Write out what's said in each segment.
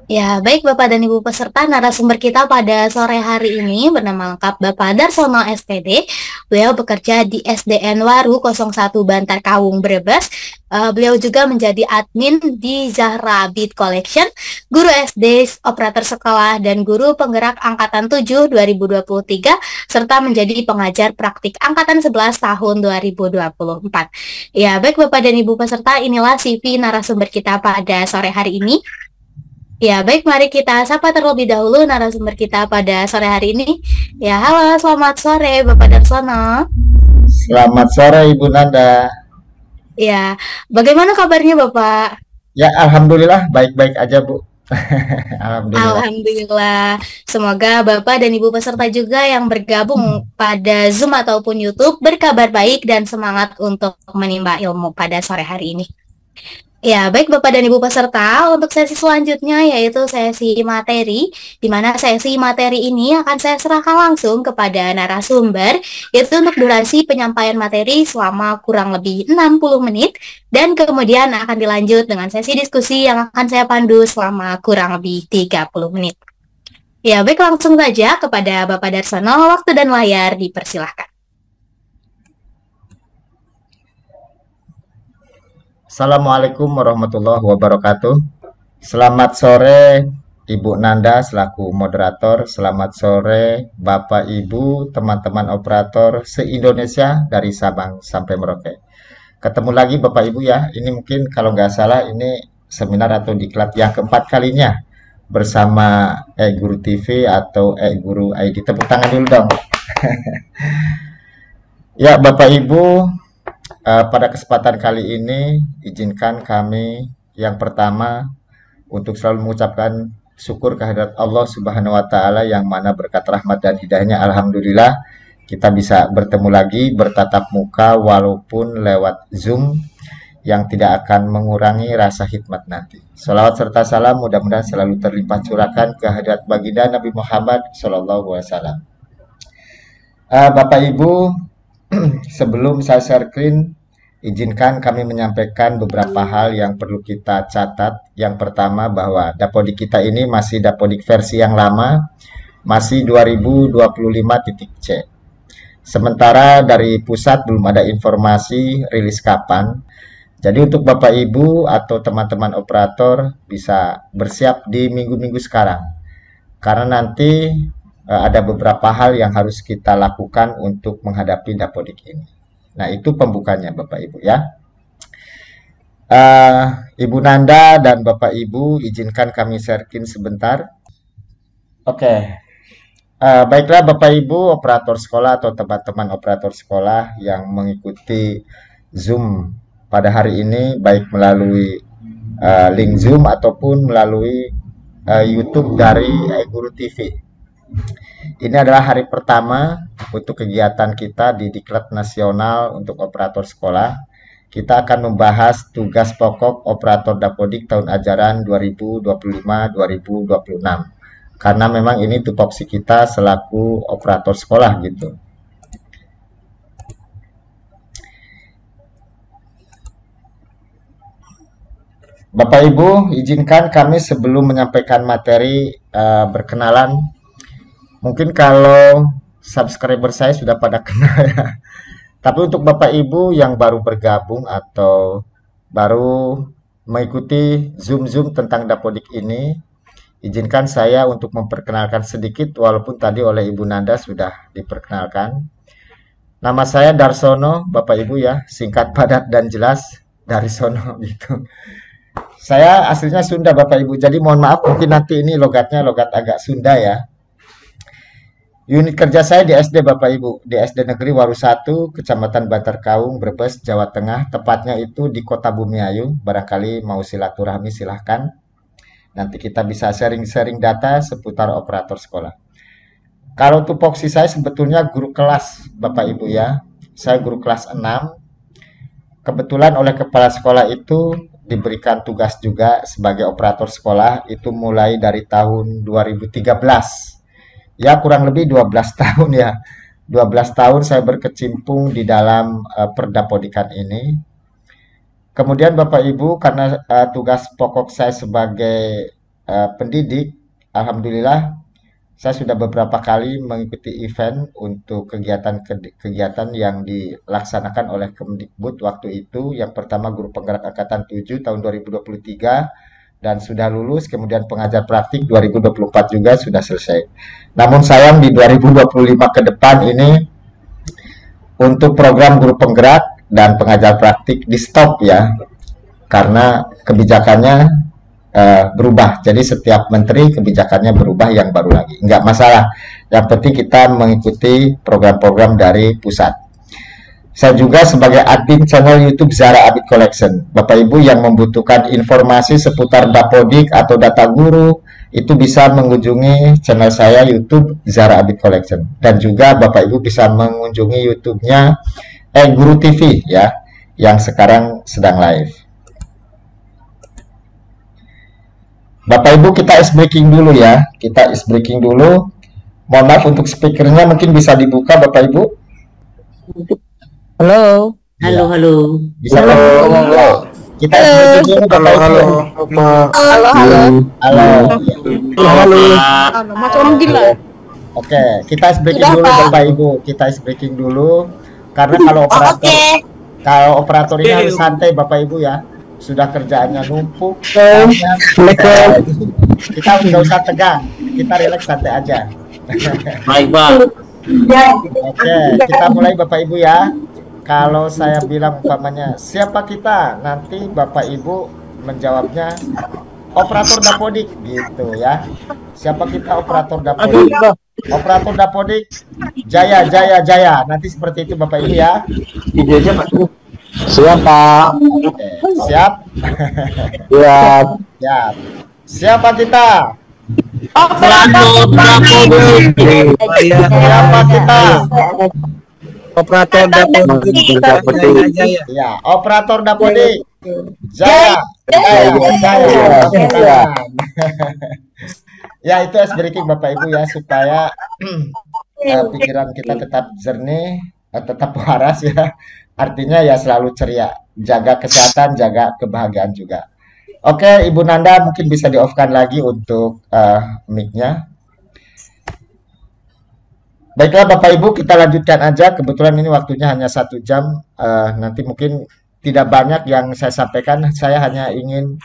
Ya, baik Bapak dan Ibu peserta, narasumber kita pada sore hari ini bernama lengkap Bapak Darsono SPD. Beliau bekerja di SDN Waru 01 Bantar Kawung Brebes. Beliau juga menjadi admin di Zahra Beat Collection, guru SD, operator sekolah, dan guru penggerak Angkatan 7 2023, serta menjadi pengajar praktik Angkatan 11 tahun 2024. Ya, baik Bapak dan Ibu peserta, inilah CV narasumber kita pada sore hari ini. Ya, baik, mari kita sapa terlebih dahulu narasumber kita pada sore hari ini. Ya, halo, selamat sore Bapak Darsono. Selamat sore Ibu Nanda. Ya, bagaimana kabarnya Bapak? Ya, alhamdulillah baik-baik aja, Bu. Alhamdulillah. Alhamdulillah. Semoga Bapak dan Ibu peserta juga yang bergabung pada Zoom ataupun YouTube berkabar baik dan semangat untuk menimba ilmu pada sore hari ini. Ya, baik Bapak dan Ibu peserta, untuk sesi selanjutnya yaitu sesi materi, di mana sesi materi ini akan saya serahkan langsung kepada narasumber, yaitu untuk durasi penyampaian materi selama kurang lebih 60 menit, dan kemudian akan dilanjut dengan sesi diskusi yang akan saya pandu selama kurang lebih 30 menit. Ya, baik langsung saja kepada Bapak Darsono, waktu dan layar dipersilahkan. Assalamualaikum warahmatullahi wabarakatuh. Selamat sore Ibu Nanda selaku moderator. Selamat sore Bapak Ibu, teman-teman operator se-Indonesia dari Sabang sampai Merauke. Ketemu lagi Bapak Ibu ya. Ini mungkin kalau nggak salah ini seminar atau diklat yang keempat kalinya bersama Guru TV atau Guru ID. Tepuk tangan dulu dong. Ya, Bapak Ibu, pada kesempatan kali ini izinkan kami yang pertama untuk selalu mengucapkan syukur kehadirat Allah Subhanahu wa taala yang mana berkat rahmat dan hidayahnya alhamdulillah kita bisa bertemu lagi bertatap muka walaupun lewat Zoom yang tidak akan mengurangi rasa hikmat nanti. Salawat serta salam mudah-mudahan selalu terlimpah curahkan kehadirat baginda Nabi Muhammad Shallallahu Alaihi Wasallam. Bapak Ibu, sebelum saya share screen, izinkan kami menyampaikan beberapa hal yang perlu kita catat. Yang pertama bahwa Dapodik kita ini masih Dapodik versi yang lama, masih 2025.c. Sementara dari pusat belum ada informasi rilis kapan. Jadi untuk Bapak Ibu atau teman-teman operator bisa bersiap di minggu-minggu sekarang. Karena nanti ada beberapa hal yang harus kita lakukan untuk menghadapi Dapodik ini. Nah, itu pembukanya Bapak Ibu ya. Ibu Nanda dan Bapak Ibu, izinkan kami sharekin sebentar. Oke, baiklah Bapak Ibu, operator sekolah atau teman-teman operator sekolah yang mengikuti Zoom pada hari ini, baik melalui link Zoom ataupun melalui YouTube dari Guru TV. Ini adalah hari pertama untuk kegiatan kita di Diklat Nasional untuk Operator Sekolah. Kita akan membahas tugas pokok operator Dapodik tahun ajaran 2025-2026. Karena memang ini tupoksi kita selaku operator sekolah gitu. Bapak Ibu, izinkan kami sebelum menyampaikan materi berkenalan. Mungkin kalau subscriber saya sudah pada kenal ya. Tapi untuk Bapak Ibu yang baru bergabung atau baru mengikuti Zoom-Zoom tentang Dapodik ini, izinkan saya untuk memperkenalkan sedikit walaupun tadi oleh Ibu Nanda sudah diperkenalkan. Nama saya Darsono, Bapak Ibu ya, singkat padat dan jelas dari sono gitu. Saya aslinya Sunda Bapak Ibu, jadi mohon maaf mungkin nanti ini logatnya logat agak Sunda ya. Unit kerja saya di SD Bapak Ibu, di SD Negeri Waru 1, Kecamatan Bantar Kaung, Brebes, Jawa Tengah. Tepatnya itu di Kota Bumiayu. Barangkali mau silaturahmi silahkan. Nanti kita bisa sharing-sharing data seputar operator sekolah. Kalau tupoksi saya sebetulnya guru kelas Bapak Ibu ya. Saya guru kelas 6. Kebetulan oleh kepala sekolah itu diberikan tugas juga sebagai operator sekolah itu mulai dari tahun 2013. Ya kurang lebih 12 tahun ya. 12 tahun saya berkecimpung di dalam perdapodikan ini. Kemudian Bapak Ibu karena tugas pokok saya sebagai pendidik, alhamdulillah saya sudah beberapa kali mengikuti event untuk kegiatan-kegiatan yang dilaksanakan oleh Kemdikbud waktu itu. Yang pertama Guru Penggerak Angkatan 7 tahun 2023 dan sudah lulus, kemudian pengajar praktik 2024 juga sudah selesai. Namun sayang di 2025 ke depan ini untuk program guru penggerak dan pengajar praktik di stop ya, karena kebijakannya berubah. Jadi setiap menteri kebijakannya berubah yang baru lagi. Enggak masalah. Yang penting kita mengikuti program-program dari pusat. Saya juga sebagai admin channel YouTube Zara Abid Collection. Bapak Ibu yang membutuhkan informasi seputar Dapodik atau data guru, itu bisa mengunjungi channel saya YouTube Zara Abid Collection. Dan juga Bapak Ibu bisa mengunjungi YouTube-nya Guru TV ya, yang sekarang sedang live. Bapak Ibu kita is breaking dulu ya. Kita is breaking dulu. Mohon maaf untuk speakernya mungkin bisa dibuka Bapak Ibu. Halo. Halo, halo. Bisa halo. Kita is breaking dulu Bapak Ibu. Halo. Halo. Halo. Macam orang gila. Oke, kita is breaking dulu Bapak Ibu. Kita is breaking dulu karena kalau operator ini harus santai Bapak Ibu ya. Sudah kerjaannya numpuk. Kita nggak usah tegang, kita relax santai aja. Baik, Pak. Oke, kita mulai Bapak Ibu ya. Kalau saya bilang umpamanya siapa kita, nanti Bapak Ibu menjawabnya operator Dapodik gitu ya. Siapa kita operator Dapodik? Operator Dapodik Jaya Jaya Jaya. Nanti seperti itu Bapak Ibu ya. Siap, Pak. Oke, siap. Siap. Siap. Siapa kita? Operator Dapodik. Siapa kita? Operator Dapodik. Ya, operator Dapodik. Jaya. Jaya. Ya, itu es breaking Bapak Ibu ya, supaya pikiran kita tetap jernih, tetap waras ya. Artinya ya selalu ceria, jaga kesehatan, jaga kebahagiaan juga. Oke, Ibu Nanda mungkin bisa di-off-kan lagi untuk mic-nya. Baiklah Bapak Ibu, kita lanjutkan aja. Kebetulan ini waktunya hanya 1 jam. Nanti mungkin tidak banyak yang saya sampaikan. Saya hanya ingin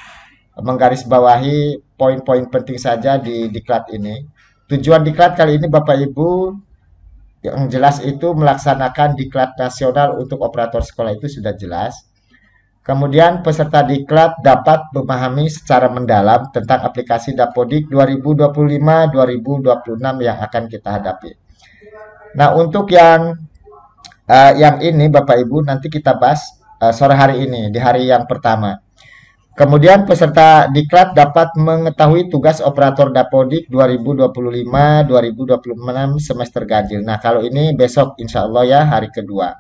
menggarisbawahi poin-poin penting saja di diklat ini. Tujuan diklat kali ini Bapak Ibu yang jelas itu melaksanakan diklat nasional untuk operator sekolah itu sudah jelas. Kemudian peserta diklat dapat memahami secara mendalam tentang aplikasi Dapodik 2025-2026 yang akan kita hadapi. Nah, untuk yang ini Bapak Ibu nanti kita bahas sore hari ini di hari yang pertama. Kemudian peserta diklat dapat mengetahui tugas operator Dapodik 2025-2026 semester ganjil. Nah, kalau ini besok insya Allah ya hari kedua.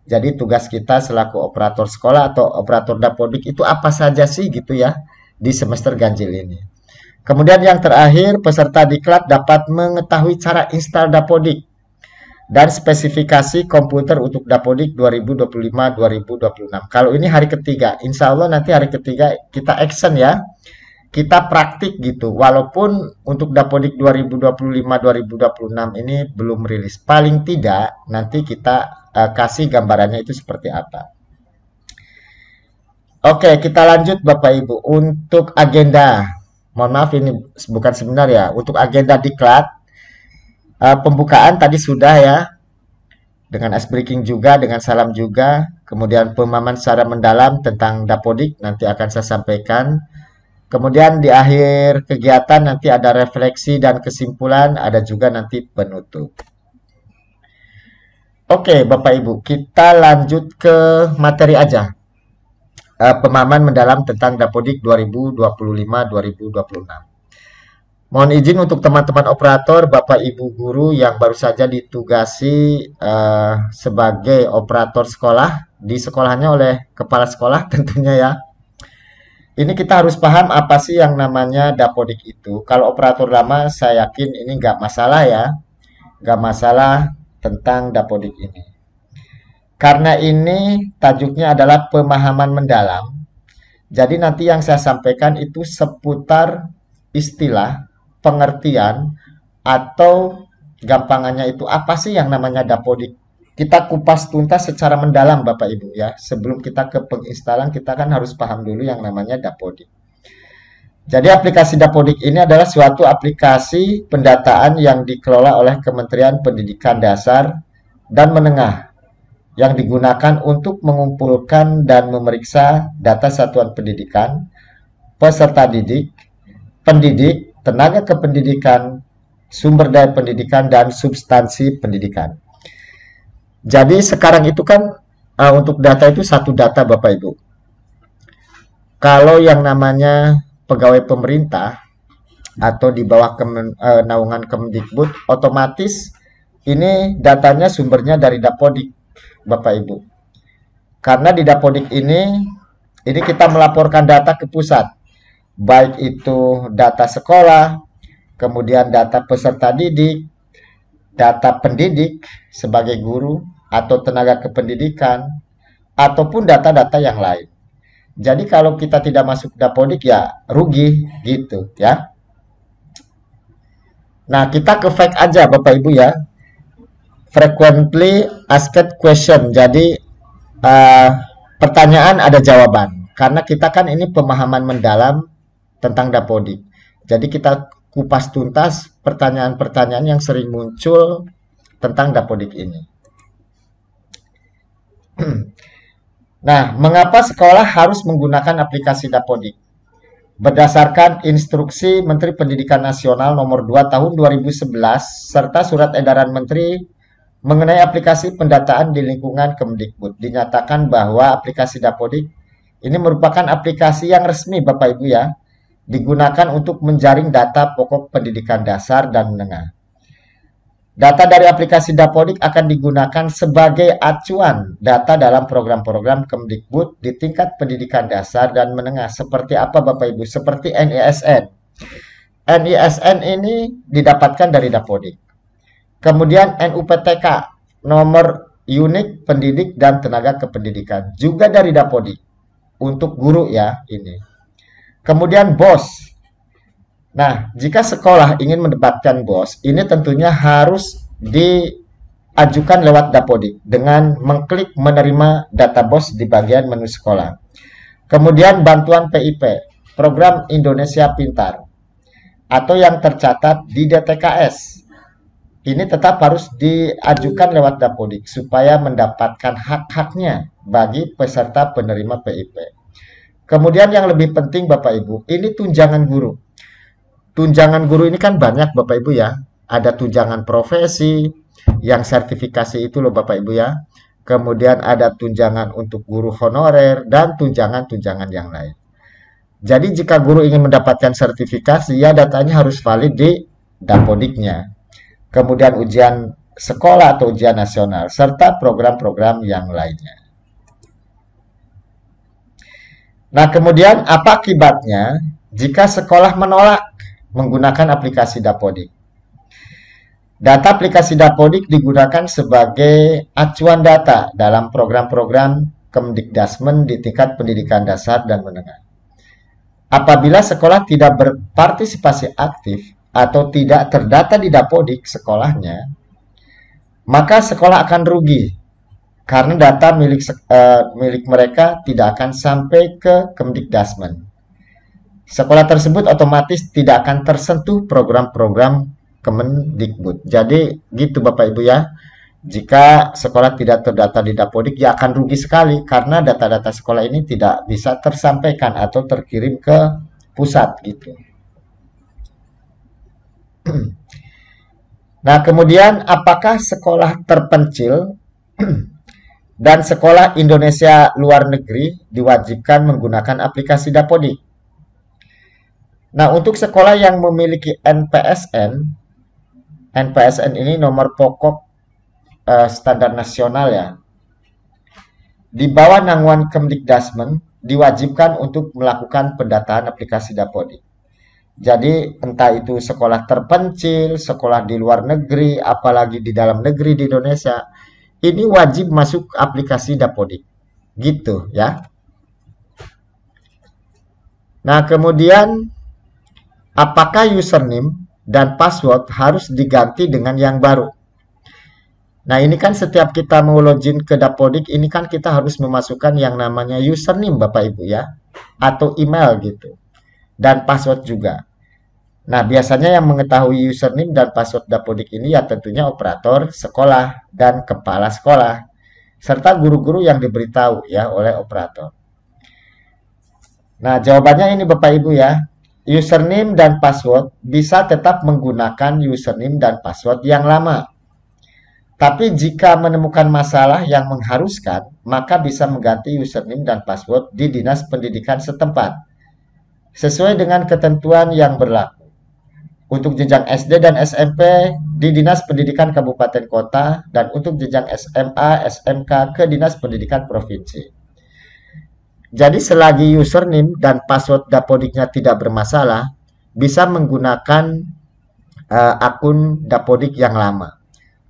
Jadi tugas kita selaku operator sekolah atau operator Dapodik itu apa saja sih gitu ya di semester ganjil ini. Kemudian yang terakhir peserta diklat dapat mengetahui cara install Dapodik dan spesifikasi komputer untuk Dapodik 2025-2026. Kalau ini hari ketiga, insya Allah nanti hari ketiga kita action ya, kita praktik gitu. Walaupun untuk Dapodik 2025-2026 ini belum rilis, paling tidak nanti kita kasih gambarannya itu seperti apa. Oke, kita lanjut Bapak Ibu untuk agenda. Mohon maaf ini bukan seminar ya, untuk agenda diklat. Pembukaan tadi sudah ya, dengan ice breaking juga, dengan salam juga. Kemudian pemahaman secara mendalam tentang Dapodik nanti akan saya sampaikan. Kemudian di akhir kegiatan nanti ada refleksi dan kesimpulan, ada juga nanti penutup. Oke Bapak Ibu, kita lanjut ke materi aja. Pemahaman mendalam tentang Dapodik 2025-2026. Mohon izin untuk teman-teman operator, Bapak Ibu guru yang baru saja ditugasi sebagai operator sekolah di sekolahnya oleh kepala sekolah tentunya ya. Ini kita harus paham apa sih yang namanya Dapodik itu. Kalau operator lama saya yakin ini nggak masalah ya. Nggak masalah tentang Dapodik ini. Karena ini tajuknya adalah pemahaman mendalam. Jadi nanti yang saya sampaikan itu seputar istilah, pengertian, atau gampangannya itu apa sih yang namanya Dapodik. Kita kupas tuntas secara mendalam Bapak Ibu ya. Sebelum kita ke penginstalan, kita kan harus paham dulu yang namanya Dapodik. Jadi aplikasi Dapodik ini adalah suatu aplikasi pendataan yang dikelola oleh Kementerian Pendidikan Dasar dan Menengah yang digunakan untuk mengumpulkan dan memeriksa data satuan pendidikan, peserta didik, pendidik, tenaga kependidikan, sumber daya pendidikan, dan substansi pendidikan. Jadi sekarang itu kan untuk data itu satu data Bapak Ibu. Kalau yang namanya pegawai pemerintah atau di bawah naungan Kemdikbud, otomatis ini datanya sumbernya dari Dapodik Bapak Ibu. Karena di Dapodik ini kita melaporkan data ke pusat, baik itu data sekolah, kemudian data peserta didik, data pendidik sebagai guru atau tenaga kependidikan, ataupun data-data yang lain. Jadi kalau kita tidak masuk Dapodik ya rugi gitu ya. Nah, kita ke fact aja Bapak Ibu ya. Frequently asked question. Jadi pertanyaan ada jawaban. Karena kita kan ini pemahaman mendalam tentang Dapodik. Jadi kita kupas tuntas pertanyaan-pertanyaan yang sering muncul tentang Dapodik ini. Nah, mengapa sekolah harus menggunakan aplikasi Dapodik? Berdasarkan instruksi Menteri Pendidikan Nasional nomor 2 tahun 2011 serta surat edaran Menteri mengenai aplikasi pendataan di lingkungan Kemdikbud, dinyatakan bahwa aplikasi Dapodik ini merupakan aplikasi yang resmi Bapak Ibu ya, digunakan untuk menjaring data pokok pendidikan dasar dan menengah. Data dari aplikasi Dapodik akan digunakan sebagai acuan data dalam program-program Kemdikbud di tingkat pendidikan dasar dan menengah. Seperti apa Bapak Ibu? Seperti NISN. NISN ini didapatkan dari Dapodik. Kemudian NUPTK, nomor unik pendidik dan tenaga kependidikan, juga dari Dapodik. Untuk guru ya ini. Kemudian BOS. Nah, jika sekolah ingin mendapatkan BOS, ini tentunya harus diajukan lewat Dapodik dengan mengklik menerima data BOS di bagian menu sekolah. Kemudian bantuan PIP, Program Indonesia Pintar, atau yang tercatat di DTKS. Ini tetap harus diajukan lewat Dapodik supaya mendapatkan hak-haknya bagi peserta penerima PIP. Kemudian yang lebih penting Bapak Ibu, ini tunjangan guru. Tunjangan guru ini kan banyak Bapak Ibu ya. Ada tunjangan profesi, yang sertifikasi itu loh Bapak Ibu ya. Kemudian ada tunjangan untuk guru honorer, dan tunjangan-tunjangan yang lain. Jadi jika guru ingin mendapatkan sertifikasi, ya datanya harus valid di Dapodiknya. Kemudian ujian sekolah atau ujian nasional, serta program-program yang lainnya. Nah, kemudian apa akibatnya jika sekolah menolak menggunakan aplikasi Dapodik? Data aplikasi Dapodik digunakan sebagai acuan data dalam program-program Kemdikdasmen di tingkat pendidikan dasar dan menengah. Apabila sekolah tidak berpartisipasi aktif atau tidak terdata di Dapodik sekolahnya, maka sekolah akan rugi karena data milik mereka tidak akan sampai ke Kemdikdasmen. Sekolah tersebut otomatis tidak akan tersentuh program-program Kemendikbud. Jadi gitu Bapak Ibu ya. Jika sekolah tidak terdata di Dapodik, ya akan rugi sekali karena data-data sekolah ini tidak bisa tersampaikan atau terkirim ke pusat gitu. Nah, kemudian apakah sekolah terpencil dan sekolah Indonesia luar negeri diwajibkan menggunakan aplikasi Dapodik? Nah, untuk sekolah yang memiliki NPSN ini nomor pokok standar nasional ya, di bawah naungan Kemdikdasmen diwajibkan untuk melakukan pendataan aplikasi Dapodik. Jadi entah itu sekolah terpencil, sekolah di luar negeri, apalagi di dalam negeri di Indonesia, ini wajib masuk aplikasi Dapodik. Gitu ya. Nah, kemudian apakah username dan password harus diganti dengan yang baru. Nah, ini kan setiap kita mau login ke Dapodik, ini kan kita harus memasukkan yang namanya username Bapak Ibu ya, atau email gitu. Dan password juga. Nah, biasanya yang mengetahui username dan password Dapodik ini ya tentunya operator sekolah dan kepala sekolah, serta guru-guru yang diberitahu ya oleh operator. Nah, jawabannya ini Bapak Ibu ya. Username dan password bisa tetap menggunakan username dan password yang lama. Tapi jika menemukan masalah yang mengharuskan, maka bisa mengganti username dan password di Dinas Pendidikan setempat, sesuai dengan ketentuan yang berlaku. Untuk jenjang SD dan SMP di Dinas Pendidikan Kabupaten Kota, dan untuk jenjang SMA, SMK ke Dinas Pendidikan Provinsi. Jadi selagi username dan password Dapodiknya tidak bermasalah, bisa menggunakan akun Dapodik yang lama.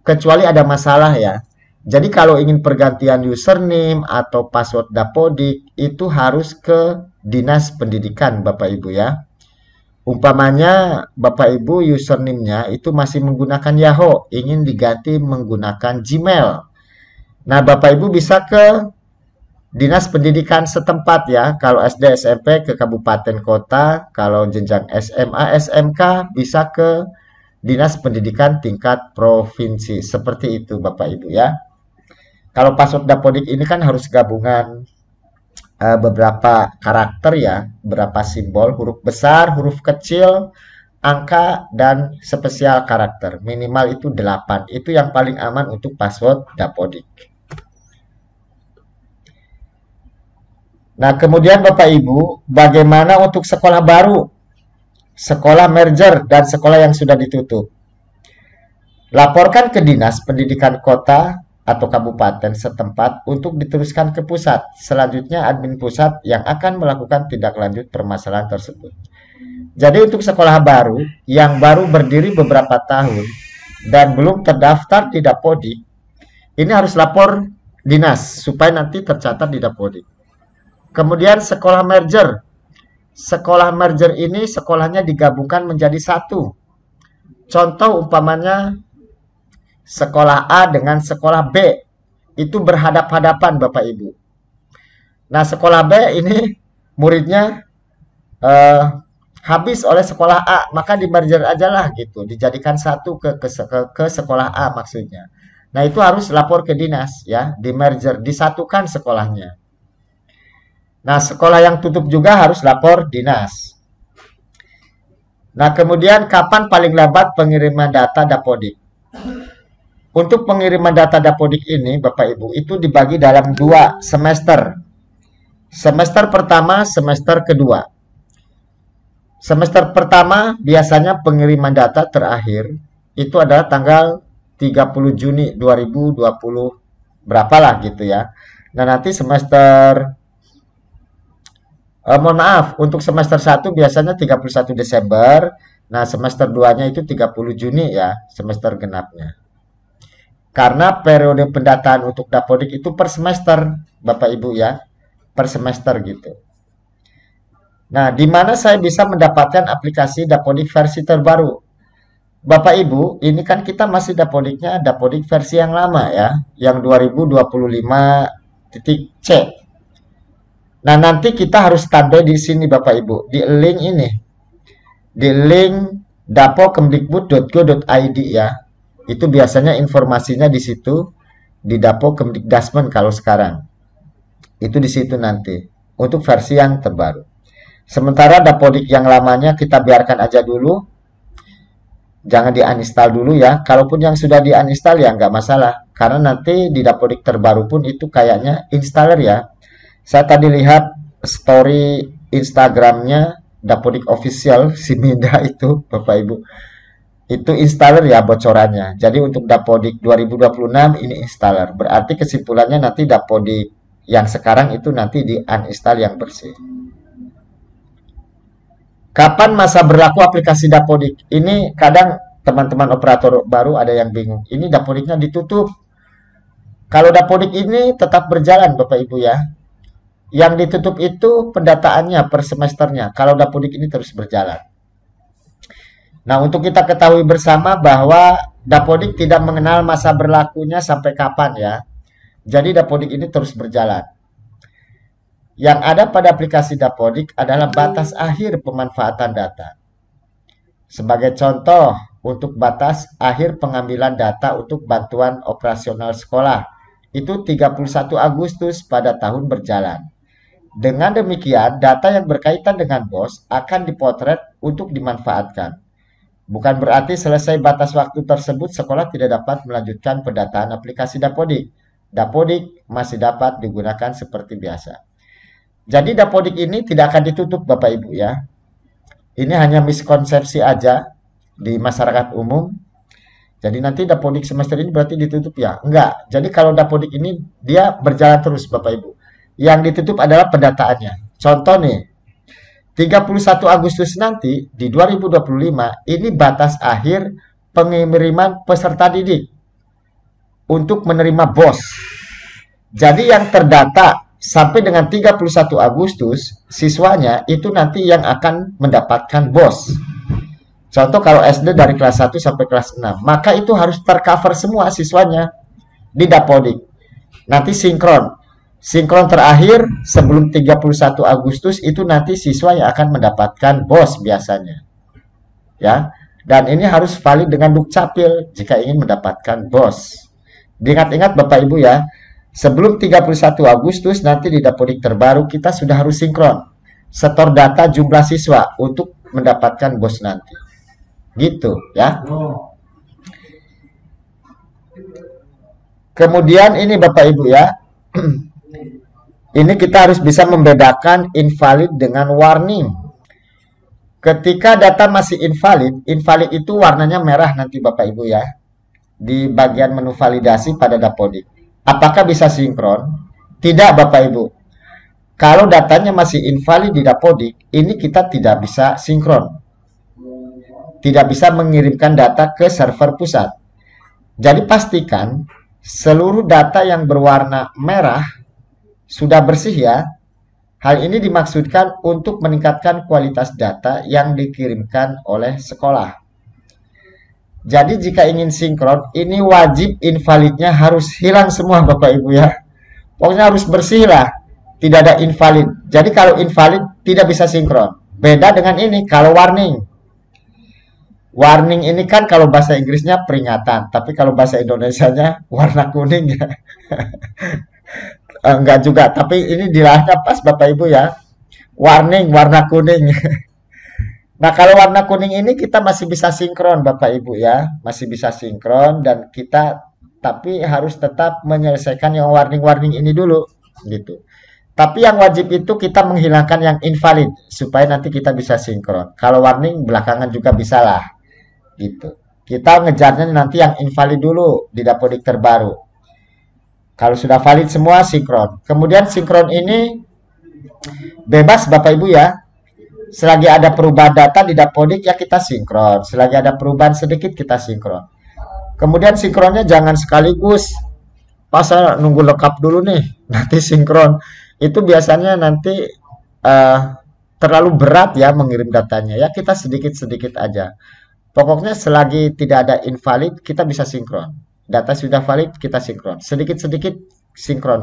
Kecuali ada masalah ya. Jadi kalau ingin pergantian username atau password Dapodik, itu harus ke Dinas Pendidikan Bapak Ibu ya. Umpamanya Bapak Ibu username-nya itu masih menggunakan Yahoo, ingin diganti menggunakan Gmail. Nah, Bapak Ibu bisa ke Dinas Pendidikan setempat ya. Kalau SD SMP ke kabupaten kota, kalau jenjang SMA SMK bisa ke Dinas Pendidikan tingkat provinsi. Seperti itu Bapak Ibu ya. Kalau password Dapodik ini kan harus gabungan beberapa karakter ya, beberapa simbol, huruf besar, huruf kecil, angka, dan spesial karakter. Minimal itu 8. Itu yang paling aman untuk password Dapodik. Nah, kemudian Bapak Ibu, bagaimana untuk sekolah baru, sekolah merger, dan sekolah yang sudah ditutup? Laporkan ke Dinas Pendidikan Kota atau Kabupaten setempat untuk diteruskan ke pusat. Selanjutnya admin pusat yang akan melakukan tindak lanjut permasalahan tersebut. Jadi untuk sekolah baru yang baru berdiri beberapa tahun dan belum terdaftar di Dapodik, ini harus lapor dinas supaya nanti tercatat di Dapodik. Kemudian sekolah merger. Sekolah merger ini sekolahnya digabungkan menjadi satu. Contoh umpamanya sekolah A dengan sekolah B. Itu berhadap-hadapan Bapak Ibu. Nah, sekolah B ini muridnya habis oleh sekolah A, maka di merger aja lah gitu. Dijadikan satu ke sekolah A maksudnya. Nah, itu harus lapor ke dinas ya, di merger, disatukan sekolahnya. Nah, sekolah yang tutup juga harus lapor dinas. Nah, kemudian kapan paling lambat pengiriman data Dapodik? Untuk pengiriman data Dapodik ini, Bapak Ibu, itu dibagi dalam 2 semester. Semester pertama, semester kedua. Semester pertama biasanya pengiriman data terakhir itu adalah tanggal 30 Juni 2020 berapalah gitu ya. Nah, nanti semester mohon maaf, untuk semester 1 biasanya 31 Desember. Nah, semester 2-nya itu 30 Juni ya, semester genapnya. Karena periode pendataan untuk Dapodik itu per semester, Bapak Ibu ya, per semester gitu. Nah, di mana saya bisa mendapatkan aplikasi Dapodik versi terbaru? Bapak Ibu, ini kan kita masih Dapodiknya Dapodik versi yang lama ya, yang 2025.c. Nah, nanti kita harus standby di sini Bapak Ibu, di link ini. Di link dapokemdikbud.go.id ya. Itu biasanya informasinya di situ, di Dapokemdikdasmen kalau sekarang. Itu di situ nanti untuk versi yang terbaru. Sementara Dapodik yang lamanya kita biarkan aja dulu. Jangan di-uninstall dulu ya. Kalaupun yang sudah di-uninstall ya nggak masalah. Karena nanti di Dapodik terbaru pun itu kayaknya installer ya. Saya tadi lihat story Instagramnya Dapodik Official, si Minda itu, Bapak Ibu. Itu installer ya bocorannya. Jadi untuk Dapodik 2026 ini installer. Berarti kesimpulannya nanti Dapodik yang sekarang itu nanti di uninstall yang bersih. Kapan masa berlaku aplikasi Dapodik? Ini kadang teman-teman operator baru ada yang bingung. Ini Dapodiknya ditutup. Kalau Dapodik ini tetap berjalan Bapak Ibu ya. Yang ditutup itu pendataannya per semesternya. Kalau Dapodik ini terus berjalan. Nah, untuk kita ketahui bersama bahwa Dapodik tidak mengenal masa berlakunya sampai kapan ya. Jadi Dapodik ini terus berjalan. Yang ada pada aplikasi Dapodik adalah batas akhir pemanfaatan data. Sebagai contoh, untuk batas akhir pengambilan data untuk bantuan operasional sekolah, itu 31 Agustus pada tahun berjalan. Dengan demikian, data yang berkaitan dengan BOS akan dipotret untuk dimanfaatkan. Bukan berarti selesai batas waktu tersebut, sekolah tidak dapat melanjutkan pendataan aplikasi Dapodik. Dapodik masih dapat digunakan seperti biasa. Jadi Dapodik ini tidak akan ditutup Bapak Ibu ya. Ini hanya miskonsepsi aja di masyarakat umum. Jadi nanti Dapodik semester ini berarti ditutup ya? Enggak. Jadi kalau Dapodik ini dia berjalan terus Bapak Ibu. Yang ditutup adalah pendataannya. Contoh nih, 31 Agustus nanti di 2025 ini batas akhir pengiriman peserta didik untuk menerima BOS. Jadi yang terdata sampai dengan 31 Agustus siswanya itu nanti yang akan mendapatkan BOS. Contoh kalau SD dari kelas 1 sampai kelas 6, maka itu harus tercover semua siswanya di Dapodik. Nanti sinkron. Sinkron terakhir sebelum 31 Agustus itu nanti siswa yang akan mendapatkan BOS biasanya. Ya. Dan ini harus valid dengan Dukcapil jika ingin mendapatkan BOS. Diingat-ingat Bapak Ibu ya, sebelum 31 Agustus nanti di Dapodik terbaru kita sudah harus sinkron. Setor data jumlah siswa untuk mendapatkan BOS nanti. Gitu ya. Kemudian ini Bapak Ibu ya. Ini kita harus bisa membedakan invalid dengan warning. Ketika data masih invalid, invalid itu warnanya merah nanti Bapak Ibu ya. Di bagian menu validasi pada Dapodik. Apakah bisa sinkron? Tidak Bapak Ibu. Kalau datanya masih invalid di Dapodik, ini kita tidak bisa sinkron. Tidak bisa mengirimkan data ke server pusat. Jadi pastikan seluruh data yang berwarna merah sudah bersih ya. Hal ini dimaksudkan untuk meningkatkan kualitas data yang dikirimkan oleh sekolah. Jadi jika ingin sinkron, ini wajib invalidnya harus hilang semua Bapak Ibu ya. Pokoknya harus bersih lah. Tidak ada invalid. Jadi kalau invalid tidak bisa sinkron. Beda dengan ini kalau warning. Warning ini kan kalau bahasa Inggrisnya peringatan. Tapi kalau bahasa Indonesianya warna kuning ya. Enggak juga, tapi ini dilahnya pas Bapak Ibu ya. Warning, warna kuning. Nah, kalau warna kuning ini kita masih bisa sinkron Bapak Ibu ya. Masih bisa sinkron dan kita tapi harus tetap menyelesaikan yang warning-warning ini dulu gitu. Tapi yang wajib itu kita menghilangkan yang invalid supaya nanti kita bisa sinkron. Kalau warning belakangan juga bisa lah gitu. Kita ngejarnya nanti yang invalid dulu di Dapodik terbaru. Kalau sudah valid semua sinkron. Kemudian sinkron ini bebas Bapak Ibu ya. Selagi ada perubahan data di Dapodik ya kita sinkron. Selagi ada perubahan sedikit kita sinkron. Kemudian sinkronnya jangan sekaligus. Pas saya nunggu lengkap dulu nih, nanti sinkron. Itu biasanya nanti terlalu berat ya mengirim datanya. Ya kita sedikit-sedikit aja. Pokoknya selagi tidak ada invalid kita bisa sinkron. Data sudah valid kita sinkron. Sedikit-sedikit sinkron.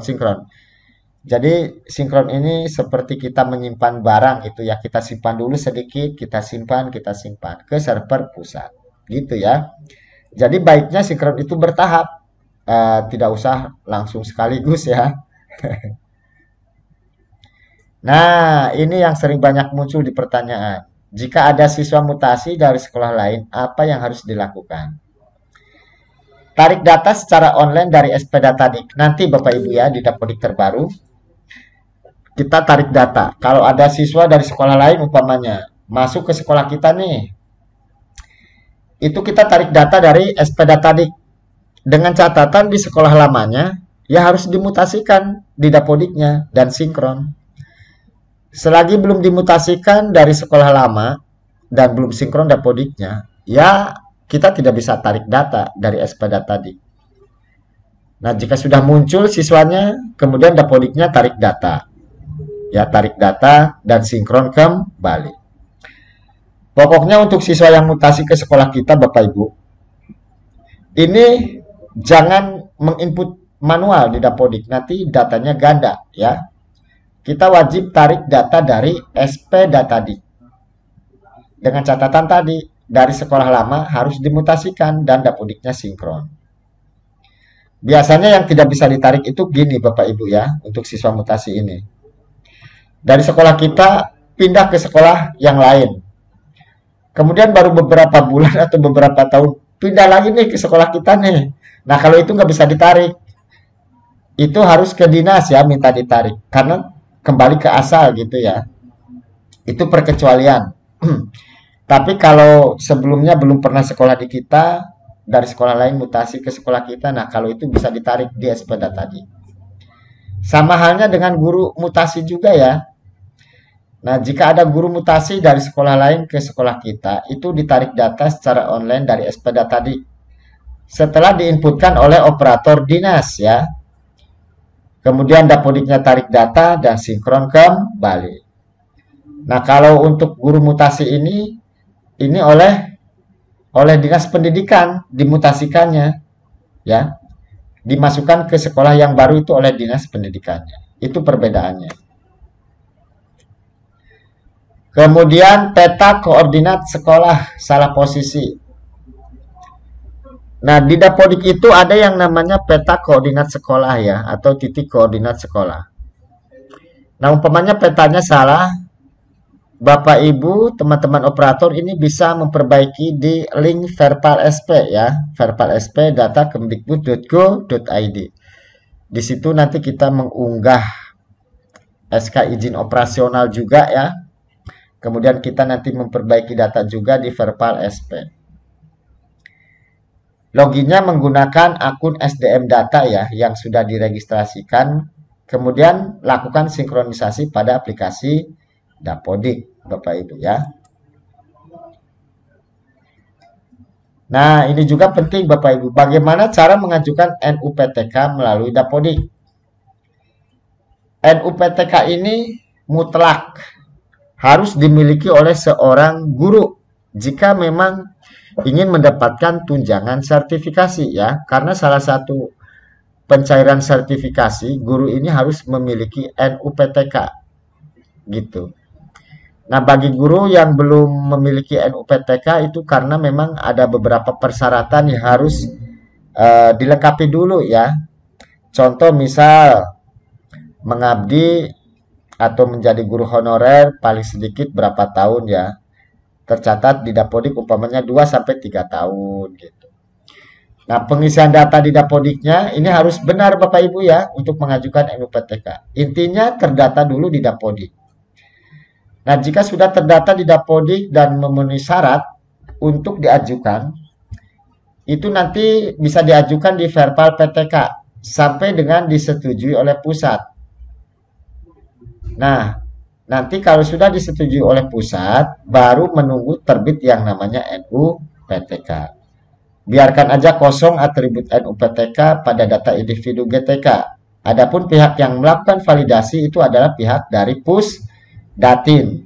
Jadi sinkron ini seperti kita menyimpan barang itu ya. Kita simpan dulu sedikit, kita simpan ke server pusat. Gitu ya. Jadi baiknya sinkron itu bertahap. Tidak usah langsung sekaligus ya. Nah, ini yang sering banyak muncul di pertanyaan. Jika ada siswa mutasi dari sekolah lain, apa yang harus dilakukan? Tarik data secara online dari SP Datadik. Nanti Bapak Ibu ya di Dapodik terbaru. Kita tarik data. Kalau ada siswa dari sekolah lain umpamanya masuk ke sekolah kita nih. Itu kita tarik data dari SP Datadik. Dengan catatan di sekolah lamanya ya harus dimutasikan di Dapodiknya dan sinkron. Selagi belum dimutasikan dari sekolah lama dan belum sinkron Dapodiknya, ya kita tidak bisa tarik data dari SP Datadik. Nah, jika sudah muncul siswanya, kemudian Dapodiknya tarik data. Ya, tarik data dan sinkron kembali. Pokoknya untuk siswa yang mutasi ke sekolah kita, Bapak Ibu, ini jangan menginput manual di Dapodik, nanti datanya ganda ya. Kita wajib tarik data dari SP Datadik. Dengan catatan tadi, dari sekolah lama harus dimutasikan dan Dapodiknya sinkron. Biasanya yang tidak bisa ditarik itu gini Bapak Ibu ya, untuk siswa mutasi ini. Dari sekolah kita pindah ke sekolah yang lain. Kemudian baru beberapa bulan atau beberapa tahun pindah lagi nih ke sekolah kita nih. Nah kalau itu nggak bisa ditarik, itu harus ke dinas ya minta ditarik. Karena kembali ke asal gitu ya. Itu perkecualian. Tapi kalau sebelumnya belum pernah sekolah di kita, dari sekolah lain mutasi ke sekolah kita, nah kalau itu bisa ditarik di SPD tadi. Sama halnya dengan guru mutasi juga ya. Nah, jika ada guru mutasi dari sekolah lain ke sekolah kita, itu ditarik data secara online dari SPD tadi. Setelah diinputkan oleh operator dinas ya. Kemudian Dapodiknya tarik data dan sinkron kembali. Nah, kalau untuk guru mutasi ini oleh dinas pendidikan dimutasikannya ya. Dimasukkan ke sekolah yang baru itu oleh dinas pendidikannya. Itu perbedaannya. Kemudian peta koordinat sekolah salah posisi. Nah, di Dapodik itu ada yang namanya peta koordinat sekolah ya, atau titik koordinat sekolah. Nah, umpamanya petanya salah, Bapak Ibu, teman-teman operator ini bisa memperbaiki di link Verpal SP ya, Verpal SP data kemdikbud.go.id. Di situ nanti kita mengunggah SK izin operasional juga ya. Kemudian kita nanti memperbaiki data juga di Verpal SP. Loginnya menggunakan akun SDM data ya yang sudah diregistrasikan. Kemudian lakukan sinkronisasi pada aplikasi Dapodik, Bapak Ibu ya. Nah, ini juga penting Bapak Ibu. Bagaimana cara mengajukan NUPTK melalui Dapodik? NUPTK ini mutlak harus dimiliki oleh seorang guru jika memang ingin mendapatkan tunjangan sertifikasi ya, karena salah satu pencairan sertifikasi guru ini harus memiliki NUPTK gitu. Nah, bagi guru yang belum memiliki NUPTK itu karena memang ada beberapa persyaratan yang harus dilengkapi dulu ya. Contoh misal mengabdi atau menjadi guru honorer paling sedikit berapa tahun ya. Tercatat di Dapodik umpamanya 2-3 tahun gitu. Nah, pengisian data di Dapodiknya ini harus benar Bapak Ibu ya untuk mengajukan NUPTK. Intinya terdata dulu di Dapodik. Nah, jika sudah terdata di Dapodik dan memenuhi syarat untuk diajukan, itu nanti bisa diajukan di Verpal PTK sampai dengan disetujui oleh pusat. Nah, nanti kalau sudah disetujui oleh pusat, baru menunggu terbit yang namanya NUPTK. Biarkan aja kosong atribut NUPTK pada data individu GTK. Adapun pihak yang melakukan validasi itu adalah pihak dari Pusdatin,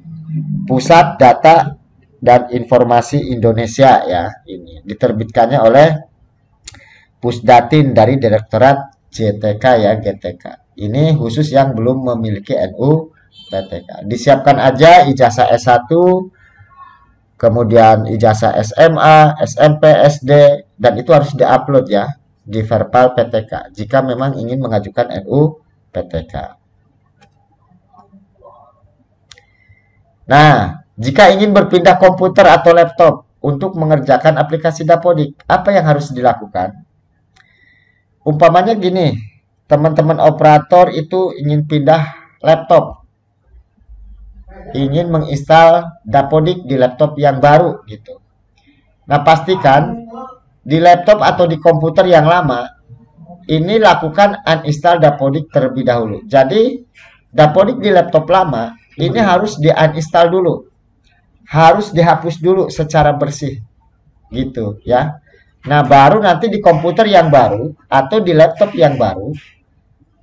Pusat Data dan Informasi Indonesia ya. Ini diterbitkannya oleh Pusdatin dari Direktorat JTK ya, GTK. Ini khusus yang belum memiliki NUPTK. Disiapkan aja ijazah S1, kemudian ijazah SMA, SMP, SD, dan itu harus diupload ya di Verpal PTK jika memang ingin mengajukan NUPTK. Nah, jika ingin berpindah komputer atau laptop untuk mengerjakan aplikasi Dapodik, apa yang harus dilakukan? Umpamanya gini, teman-teman operator itu ingin pindah laptop, ingin menginstal Dapodik di laptop yang baru gitu. Nah, pastikan di laptop atau di komputer yang lama ini lakukan uninstall Dapodik terlebih dahulu. Jadi Dapodik di laptop lama ini harus di-uninstall dulu, harus dihapus dulu secara bersih gitu ya. Nah, baru nanti di komputer yang baru atau di laptop yang baru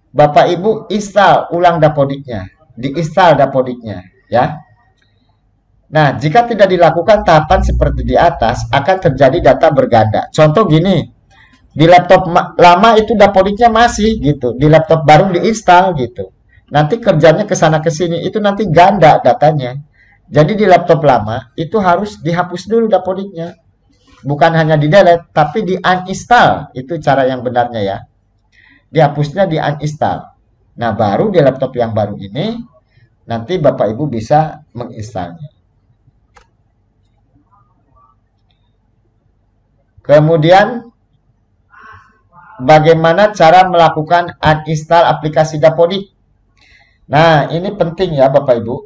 Bapak Ibu install ulang Dapodiknya, diinstal Dapodiknya ya. Nah, jika tidak dilakukan tahapan seperti di atas, akan terjadi data berganda. Contoh gini, di laptop lama itu dapodiknya masih gitu, di laptop baru diinstal gitu. Nanti kerjanya ke sana ke sini, itu nanti ganda datanya. Jadi di laptop lama itu harus dihapus dulu dapodiknya. Bukan hanya di delete, tapi di uninstall. Itu cara yang benarnya ya. Dihapusnya di uninstall. Nah, baru di laptop yang baru ini, nanti Bapak Ibu bisa menginstalnya. Kemudian, bagaimana cara melakukan uninstall aplikasi Dapodik? Nah, ini penting ya Bapak Ibu.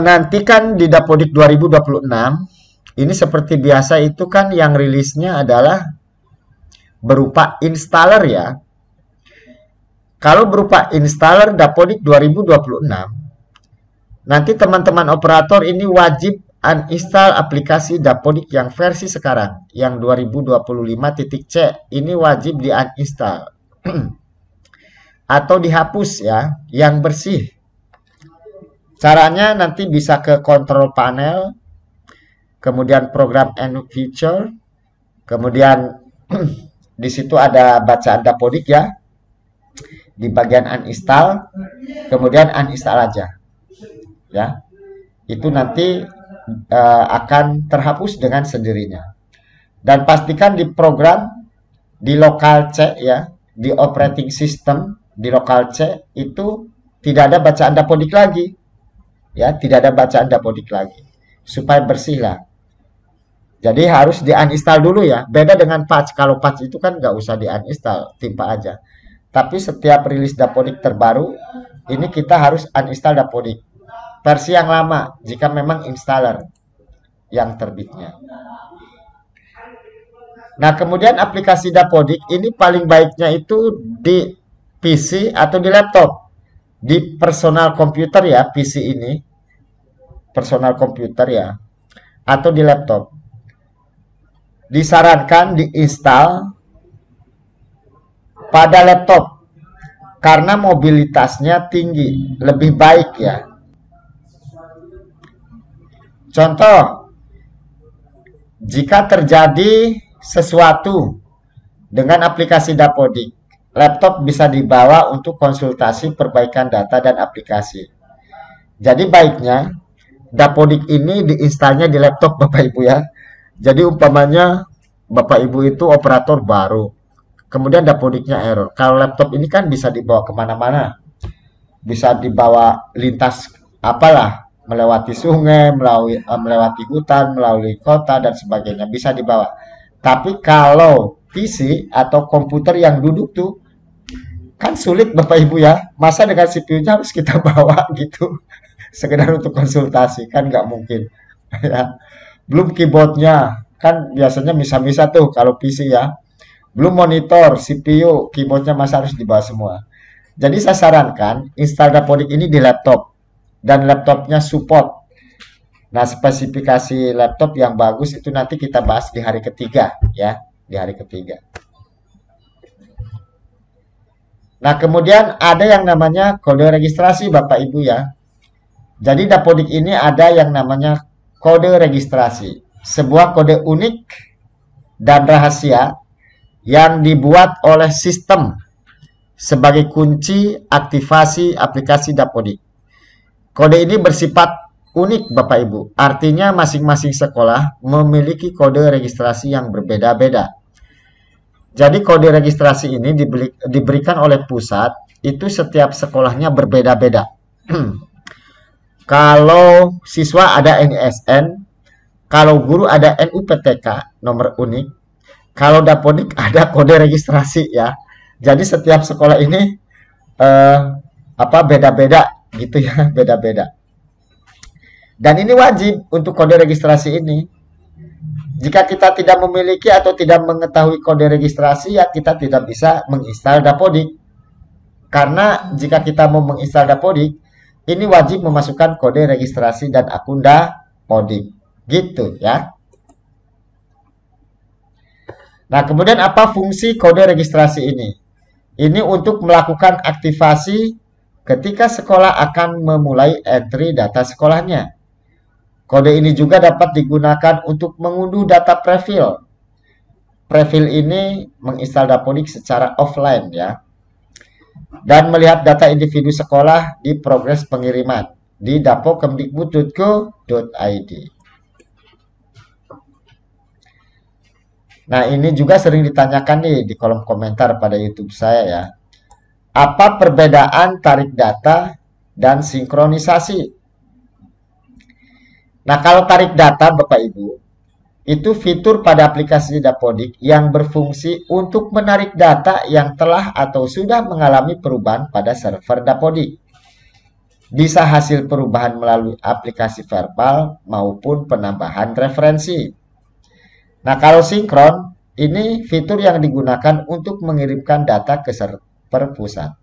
Nanti kan di Dapodik 2026, ini seperti biasa itu kan yang rilisnya adalah berupa installer ya. Kalau berupa installer Dapodik 2026, nanti teman-teman operator ini wajib uninstall aplikasi Dapodik yang versi sekarang, yang 2025.c, ini wajib di uninstall atau dihapus ya, yang bersih. Caranya nanti bisa ke control panel, kemudian program and feature, kemudian di situ ada bacaan Dapodik ya, di bagian uninstall, kemudian uninstall aja ya. Itu nanti akan terhapus dengan sendirinya. Dan pastikan di program di lokal C ya, di operating system di lokal C itu tidak ada bacaan Dapodik lagi. Ya, tidak ada bacaan Dapodik lagi. Supaya bersih lah. Jadi harus di uninstall dulu ya. Beda dengan patch. Kalau patch itu kan nggak usah di uninstall, timpa aja. Tapi setiap rilis Dapodik terbaru, ini kita harus uninstall Dapodik versi yang lama jika memang installer yang terbitnya. Nah, kemudian aplikasi Dapodik ini paling baiknya itu di PC atau di laptop. Di personal komputer ya, PC ini. Personal komputer ya. Atau di laptop. Disarankan diinstal pada laptop. Karena mobilitasnya tinggi. Lebih baik ya. Contoh, jika terjadi sesuatu dengan aplikasi Dapodik, laptop bisa dibawa untuk konsultasi perbaikan data dan aplikasi. Jadi baiknya Dapodik ini diinstalnya di laptop Bapak Ibu ya. Jadi umpamanya Bapak Ibu itu operator baru, kemudian Dapodiknya error. Kalau laptop ini kan bisa dibawa kemana-mana, bisa dibawa lintas apalah, melewati sungai, melewati hutan, melalui kota dan sebagainya, bisa dibawa. Tapi kalau PC atau komputer yang duduk tuh kan sulit Bapak Ibu ya, masa dengan CPU-nya harus kita bawa gitu, sekedar untuk konsultasi kan nggak mungkin ya. Belum keyboardnya kan biasanya misa-misa tuh kalau PC ya, belum monitor, CPU, keyboardnya masa harus dibawa semua. Jadi saya sarankan install Dapodik ini di laptop dan laptopnya support. Nah, spesifikasi laptop yang bagus itu nanti kita bahas di hari ketiga ya, di hari ketiga. Nah, kemudian ada yang namanya kode registrasi Bapak Ibu ya. Jadi Dapodik ini ada yang namanya kode registrasi. Sebuah kode unik dan rahasia yang dibuat oleh sistem sebagai kunci aktivasi aplikasi Dapodik. Kode ini bersifat unik Bapak Ibu. Artinya masing-masing sekolah memiliki kode registrasi yang berbeda-beda. Jadi kode registrasi ini diberikan oleh pusat, itu setiap sekolahnya berbeda-beda. Kalau siswa ada NISN, kalau guru ada NUPTK, nomor unik. Kalau Dapodik ada kode registrasi ya. Jadi setiap sekolah ini beda-beda gitu ya, beda-beda. Dan ini wajib untuk kode registrasi ini. Jika kita tidak memiliki atau tidak mengetahui kode registrasi, ya kita tidak bisa menginstal Dapodik. Karena jika kita mau menginstal Dapodik, ini wajib memasukkan kode registrasi dan akun Dapodik. Gitu ya. Nah, kemudian apa fungsi kode registrasi ini? Ini untuk melakukan aktivasi ketika sekolah akan memulai entry data sekolahnya. Kode ini juga dapat digunakan untuk mengunduh data profil. Profil ini menginstal Dapodik secara offline ya. Dan melihat data individu sekolah di progres pengiriman di dapokemdikbud.go.id. Nah, ini juga sering ditanyakan nih di kolom komentar pada YouTube saya ya. Apa perbedaan tarik data dan sinkronisasi? Nah, kalau tarik data Bapak Ibu, itu fitur pada aplikasi Dapodik yang berfungsi untuk menarik data yang telah atau sudah mengalami perubahan pada server Dapodik. Bisa hasil perubahan melalui aplikasi verbal maupun penambahan referensi. Nah, kalau sinkron, ini fitur yang digunakan untuk mengirimkan data ke server pusat.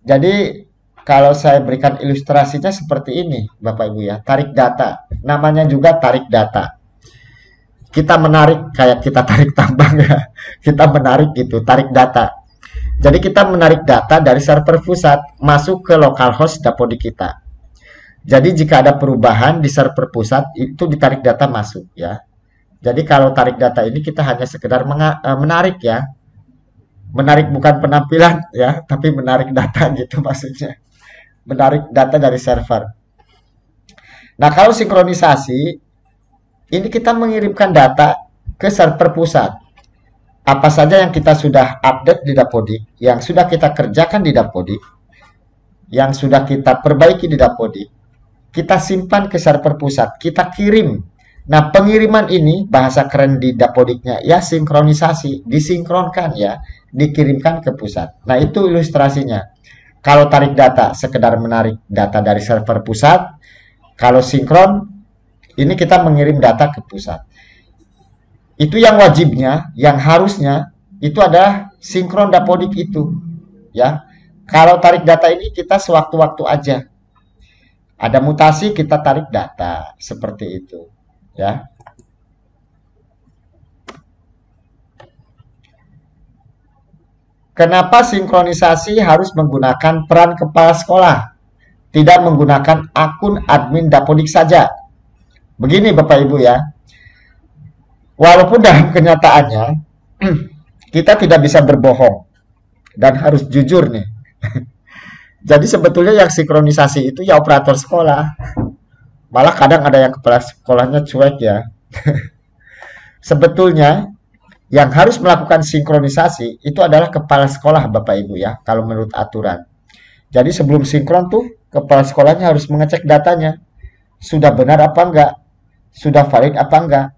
Jadi, kalau saya berikan ilustrasinya seperti ini, Bapak Ibu ya, tarik data. Namanya juga tarik data. Kita menarik kayak kita tarik tambang ya. Kita menarik gitu, tarik data. Jadi kita menarik data dari server pusat masuk ke localhost Dapodik kita. Jadi jika ada perubahan di server pusat itu ditarik data masuk ya. Jadi kalau tarik data ini kita hanya sekedar menarik ya. Menarik bukan penampilan ya, tapi menarik data gitu maksudnya. Menarik data dari server. Nah, kalau sinkronisasi ini kita mengirimkan data ke server pusat. Apa saja yang kita sudah update di Dapodik, yang sudah kita kerjakan di Dapodik, yang sudah kita perbaiki di Dapodik, kita simpan ke server pusat, kita kirim. Nah, pengiriman ini bahasa keren di Dapodiknya ya sinkronisasi, disinkronkan ya, dikirimkan ke pusat. Nah, itu ilustrasinya. Kalau tarik data, sekedar menarik data dari server pusat. Kalau sinkron, ini kita mengirim data ke pusat. Itu yang wajibnya, yang harusnya itu adalah sinkron Dapodik itu, ya. Kalau tarik data ini kita sewaktu-waktu aja. Ada mutasi kita tarik data seperti itu, ya. Kenapa sinkronisasi harus menggunakan peran kepala sekolah, tidak menggunakan akun admin Dapodik saja? Begini Bapak Ibu ya. Walaupun dalam kenyataannya kita tidak bisa berbohong dan harus jujur nih. Jadi sebetulnya yang sinkronisasi itu ya operator sekolah. Malah kadang ada yang kepala sekolahnya cuek ya. Sebetulnya yang harus melakukan sinkronisasi itu adalah kepala sekolah Bapak Ibu ya, kalau menurut aturan. Jadi sebelum sinkron tuh kepala sekolahnya harus mengecek datanya. Sudah benar apa enggak? Sudah valid apa enggak?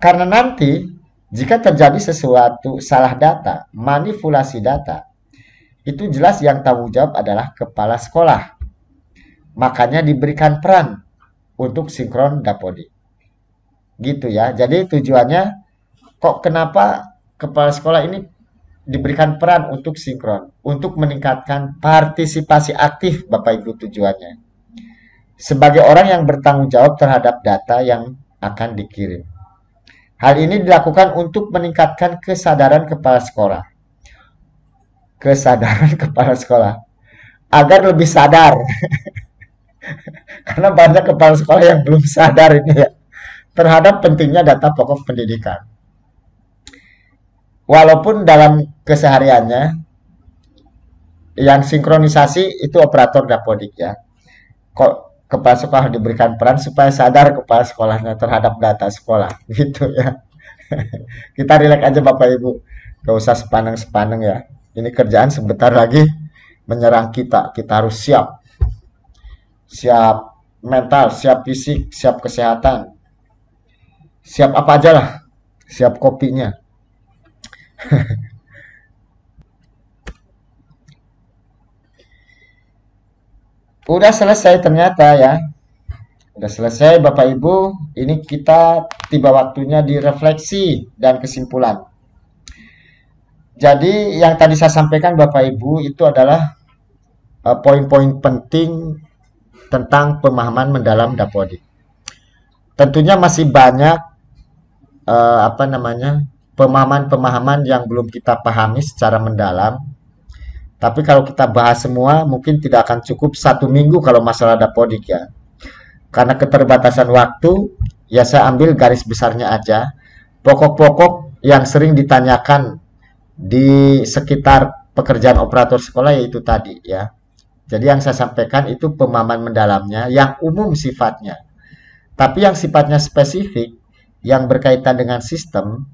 Karena nanti jika terjadi sesuatu salah data, manipulasi data, itu jelas yang tanggung jawab adalah kepala sekolah. Makanya diberikan peran untuk sinkron Dapodik. Gitu ya. Jadi tujuannya kok kenapa kepala sekolah ini diberikan peran untuk sinkron? Untuk meningkatkan partisipasi aktif Bapak Ibu tujuannya. Sebagai orang yang bertanggung jawab terhadap data yang akan dikirim. Hal ini dilakukan untuk meningkatkan kesadaran kepala sekolah. Kesadaran kepala sekolah. Agar lebih sadar. Karena banyak kepala sekolah yang belum sadar ini ya. Terhadap pentingnya data pokok pendidikan. Walaupun dalam kesehariannya, yang sinkronisasi itu operator Dapodik ya. Kok kepala sekolah diberikan peran supaya sadar kepala sekolahnya terhadap data sekolah gitu ya. Kita rileks aja Bapak Ibu, gak usah sepaneng-sepaneng ya. Ini kerjaan sebentar lagi menyerang kita. Kita harus siap mental, siap fisik, siap kesehatan, siap apa aja lah, siap kopinya. Udah selesai ternyata ya. Udah selesai Bapak Ibu. Ini kita tiba waktunya direfleksi dan kesimpulan. Jadi yang tadi saya sampaikan Bapak Ibu itu adalah poin-poin penting tentang pemahaman mendalam Dapodik. Tentunya masih banyak pemahaman-pemahaman yang belum kita pahami secara mendalam. Tapi kalau kita bahas semua, mungkin tidak akan cukup 1 minggu kalau masalah dapodik ya. Karena keterbatasan waktu, ya saya ambil garis besarnya aja. Pokok-pokok yang sering ditanyakan di sekitar pekerjaan operator sekolah yaitu tadi ya. Jadi yang saya sampaikan itu pemahaman mendalamnya, yang umum sifatnya. Tapi yang sifatnya spesifik, yang berkaitan dengan sistem,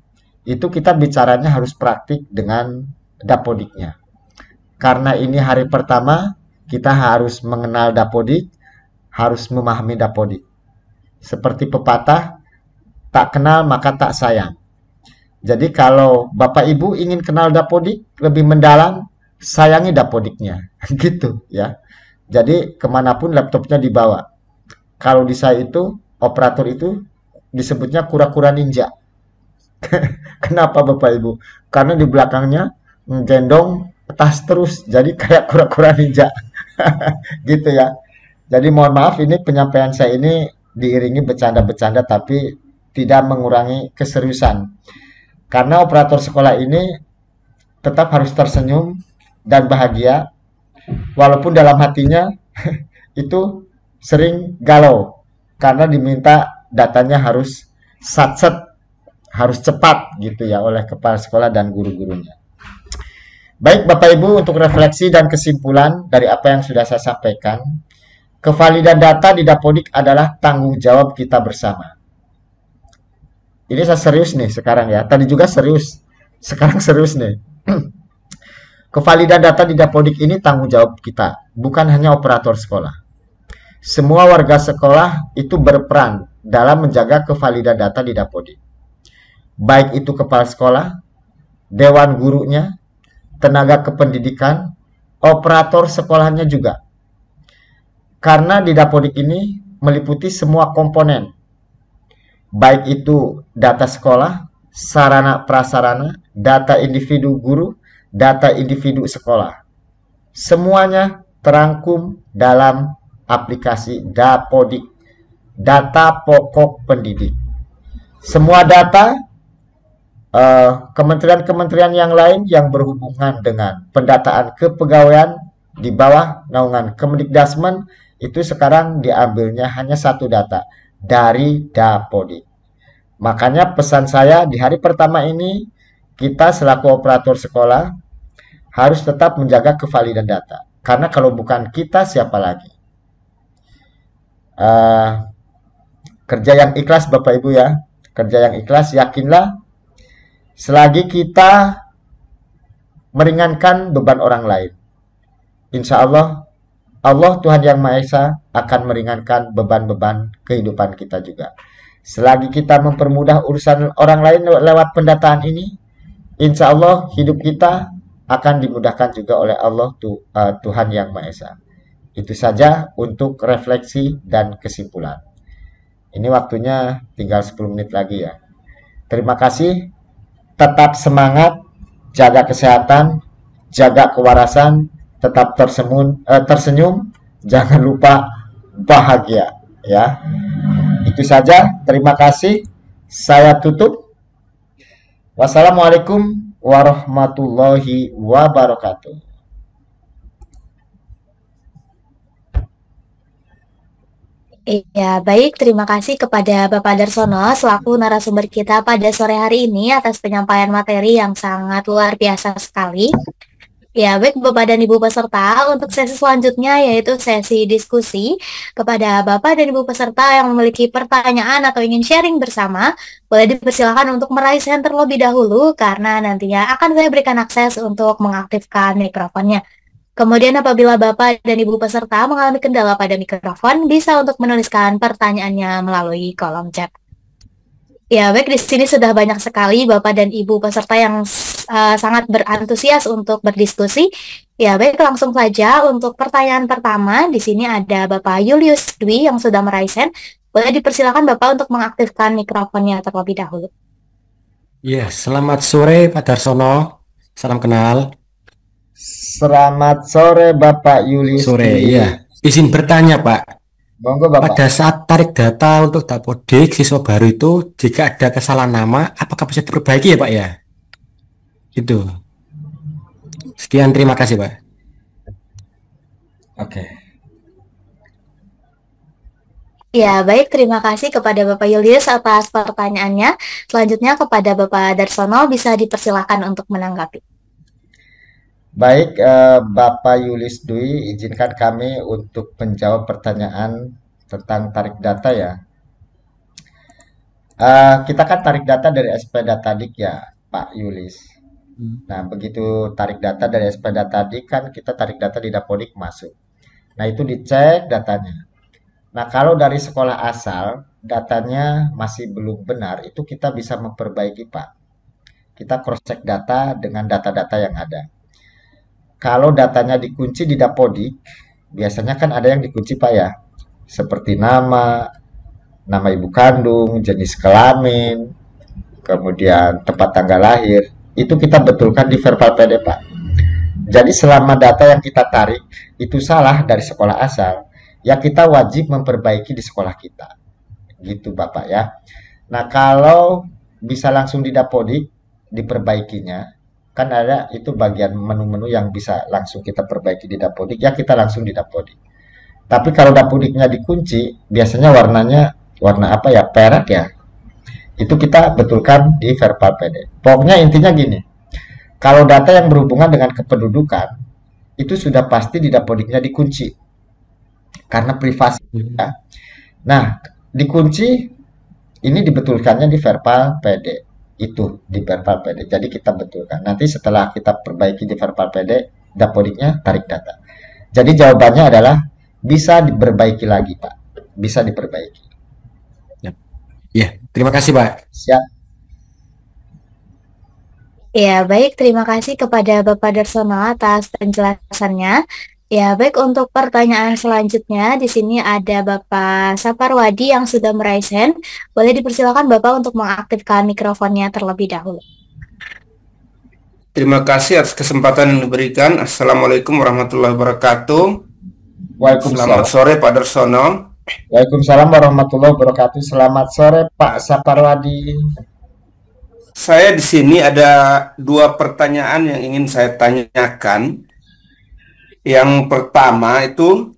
itu kita bicaranya harus praktik dengan dapodiknya. Karena ini hari pertama, kita harus mengenal dapodik, harus memahami dapodik. Seperti pepatah, tak kenal maka tak sayang. Jadi kalau Bapak Ibu ingin kenal dapodik lebih mendalam, sayangi dapodiknya. Gitu ya. Jadi kemanapun laptopnya dibawa. Kalau di saya itu, operator itu disebutnya kura-kura ninja. Kenapa Bapak Ibu? Karena di belakangnya menggendong tas terus. Jadi kayak kura-kura ninja. Gitu ya. Jadi mohon maaf ini penyampaian saya ini diiringi bercanda-bercanda tapi tidak mengurangi keseriusan. Karena operator sekolah ini tetap harus tersenyum dan bahagia walaupun dalam hatinya itu sering galau karena diminta datanya harus satset, harus cepat gitu ya oleh kepala sekolah dan guru-gurunya. Baik Bapak Ibu, untuk refleksi dan kesimpulan dari apa yang sudah saya sampaikan, kevalidan data di dapodik adalah tanggung jawab kita bersama. Ini saya serius nih sekarang ya. Tadi juga serius. Sekarang serius nih. Kevalidan data di dapodik ini tanggung jawab kita, bukan hanya operator sekolah. Semua warga sekolah itu berperan dalam menjaga kevalidan data di dapodik. Baik itu kepala sekolah, dewan gurunya, tenaga kependidikan, operator sekolahnya juga. Karena di dapodik ini meliputi semua komponen, baik itu data sekolah, sarana prasarana, data individu guru, data individu sekolah. Semuanya terangkum dalam aplikasi dapodik, data pokok pendidik. Semua data kementerian-kementerian yang lain yang berhubungan dengan pendataan kepegawaian di bawah naungan Kemdikdasmen itu sekarang diambilnya hanya satu data dari dapodik. Makanya pesan saya di hari pertama ini, kita selaku operator sekolah harus tetap menjaga kevalidan data. Karena kalau bukan kita, siapa lagi? Kerja yang ikhlas Bapak Ibu ya. Kerja yang ikhlas, yakinlah selagi kita meringankan beban orang lain, insya Allah, Allah Tuhan Yang Maha Esa akan meringankan beban-beban kehidupan kita juga. Selagi kita mempermudah urusan orang lain lewat pendataan ini, insya Allah hidup kita akan dimudahkan juga oleh Allah Tuhan Yang Maha Esa. Itu saja untuk refleksi dan kesimpulan. Ini waktunya tinggal 10 menit lagi ya. Terima kasih. Tetap semangat, jaga kesehatan, jaga kewarasan, tetap tersenyum, jangan lupa bahagia ya. Itu saja, terima kasih. Saya tutup. Wassalamualaikum warahmatullahi wabarakatuh. Iya, baik. Terima kasih kepada Bapak Darsono selaku narasumber kita pada sore hari ini atas penyampaian materi yang sangat luar biasa sekali. Ya, baik Bapak dan Ibu peserta, untuk sesi selanjutnya yaitu sesi diskusi. Kepada Bapak dan Ibu peserta yang memiliki pertanyaan atau ingin sharing bersama, boleh dipersilakan untuk meraih hand terlebih dahulu karena nantinya akan saya berikan akses untuk mengaktifkan mikrofonnya. Kemudian apabila Bapak dan Ibu peserta mengalami kendala pada mikrofon, bisa untuk menuliskan pertanyaannya melalui kolom chat. Ya, baik, di sini sudah banyak sekali Bapak dan Ibu peserta yang sangat berantusias untuk berdiskusi. Ya, baik, langsung saja untuk pertanyaan pertama. Di sini ada Bapak Julius Dwi yang sudah meraih hand. Boleh dipersilakan Bapak untuk mengaktifkan mikrofonnya terlebih dahulu. Ya, selamat sore Pak Darsono. Salam kenal. Selamat sore Bapak Yulis. Sore, iya. Izin bertanya Pak. Monggo Bapak. Pada saat tarik data untuk dapodik siswa baru itu, jika ada kesalahan nama, apakah bisa diperbaiki ya Pak ya? Itu. Sekian, terima kasih Pak. Oke. Ya, baik. Terima kasih kepada Bapak Julius atas pertanyaannya. Selanjutnya kepada Bapak Darsono bisa dipersilakan untuk menanggapi. Baik, Bapak Yulis Dwi, izinkan kami untuk menjawab pertanyaan tentang tarik data ya. Kita kan tarik data dari SP Datadik ya, Pak Yulis. Nah, begitu tarik data dari SP Datadik kan kita tarik data di Dapodik masuk. Nah, itu dicek datanya. Nah, kalau dari sekolah asal datanya masih belum benar, itu kita bisa memperbaiki, Pak. Kita cross-check data dengan data-data yang ada. Kalau datanya dikunci di Dapodik, biasanya kan ada yang dikunci, Pak ya. Seperti nama ibu kandung, jenis kelamin, kemudian tempat tanggal lahir. Itu kita betulkan di verbal PD, Pak. Jadi selama data yang kita tarik itu salah dari sekolah asal, ya kita wajib memperbaiki di sekolah kita. Gitu Bapak ya. Nah, kalau bisa langsung di Dapodik diperbaikinya, kan ada itu bagian menu-menu yang bisa langsung kita perbaiki di Dapodik, ya kita langsung di Dapodik. Tapi kalau Dapodiknya dikunci, biasanya warnanya warna apa ya? Perak ya. Itu kita betulkan di verbal PD. Pokoknya intinya gini, kalau data yang berhubungan dengan kependudukan, itu sudah pasti di Dapodiknya dikunci. Karena privasi. Ya. Nah, dikunci, ini dibetulkannya di verbal PD. Itu di verbal PD. Jadi kita betulkan. Nanti setelah kita perbaiki di verbal PD, Dapodiknya tarik data. Jadi jawabannya adalah bisa diperbaiki lagi, Pak. Bisa diperbaiki. Ya, terima kasih Pak. Siap. Ya, baik. Terima kasih kepada Bapak Darsono atas penjelasannya. Ya, baik. Untuk pertanyaan selanjutnya, di sini ada Bapak Saparwadi yang sudah meraise hand. Boleh dipersilakan Bapak untuk mengaktifkan mikrofonnya terlebih dahulu. Terima kasih atas kesempatan yang diberikan. Assalamualaikum warahmatullahi wabarakatuh. Selamat Waalaikumsalam. sore Pak Darsono. Waalaikumsalam warahmatullahi wabarakatuh. Selamat sore Pak Saparwadi. Saya di sini ada dua pertanyaan yang ingin saya tanyakan. Yang pertama itu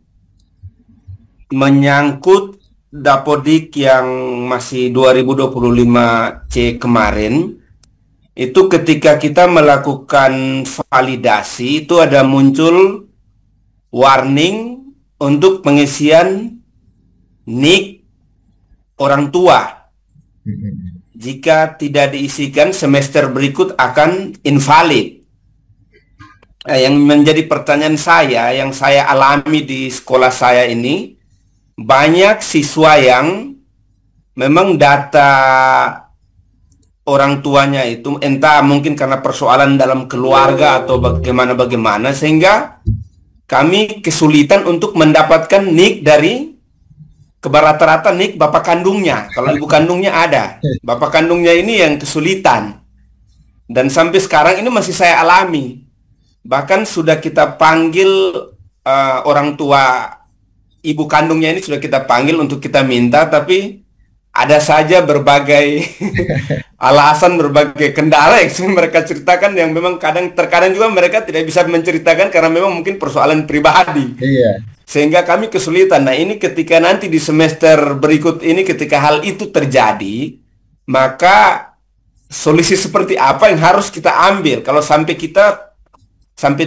menyangkut Dapodik yang masih 2025C kemarin. Itu ketika kita melakukan validasi itu ada muncul warning untuk pengisian NIK orang tua. Jika tidak diisikan, semester berikut akan invalid. Yang menjadi pertanyaan saya, yang saya alami di sekolah saya ini, banyak siswa yang memang data orang tuanya itu entah mungkin karena persoalan dalam keluarga atau bagaimana sehingga kami kesulitan untuk mendapatkan NIK dari rata-rata NIK bapak kandungnya. Kalau ibu kandungnya ada, bapak kandungnya ini yang kesulitan. Dan sampai sekarang ini masih saya alami. Bahkan sudah kita panggil orang tua ibu kandungnya ini sudah kita panggil untuk kita minta, tapi ada saja berbagai alasan, berbagai kendala yang mereka ceritakan yang memang terkadang juga mereka tidak bisa menceritakan karena memang mungkin persoalan pribadi. Iya. Sehingga kami kesulitan. Nah, ini ketika nanti di semester berikut ini ketika hal itu terjadi, maka solusi seperti apa yang harus kita ambil kalau sampai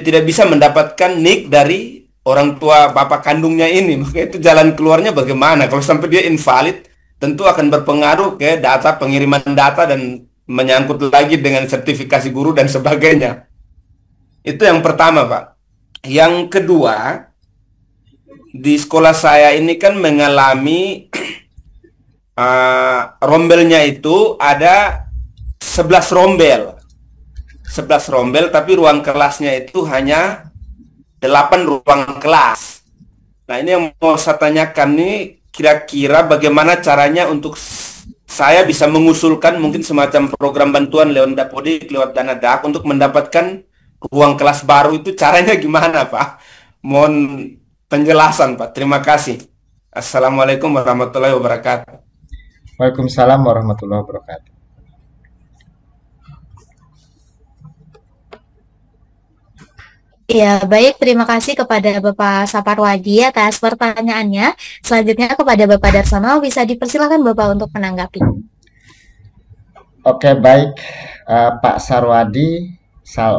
tidak bisa mendapatkan NIK dari orang tua bapak kandungnya ini, maka itu jalan keluarnya bagaimana? Kalau sampai dia invalid, tentu akan berpengaruh ke data, pengiriman data, dan menyangkut lagi dengan sertifikasi guru dan sebagainya. Itu yang pertama, Pak. Yang kedua, di sekolah saya ini kan mengalami rombelnya itu ada 11 rombel. 11 rombel, tapi ruang kelasnya itu hanya 8 ruang kelas. Nah, ini yang mau saya tanyakan nih, kira-kira bagaimana caranya untuk saya bisa mengusulkan mungkin semacam program bantuan lewat Dapodik, lewat dana DAK untuk mendapatkan ruang kelas baru itu caranya gimana, Pak? Mohon penjelasan, Pak. Terima kasih. Assalamualaikum warahmatullahi wabarakatuh. Waalaikumsalam warahmatullahi wabarakatuh. Ya, baik. Terima kasih kepada Bapak Saparwadi atas pertanyaannya. Selanjutnya kepada Bapak Darsono, bisa dipersilakan Bapak untuk menanggapi. Oke, baik. Pak Sarwadi,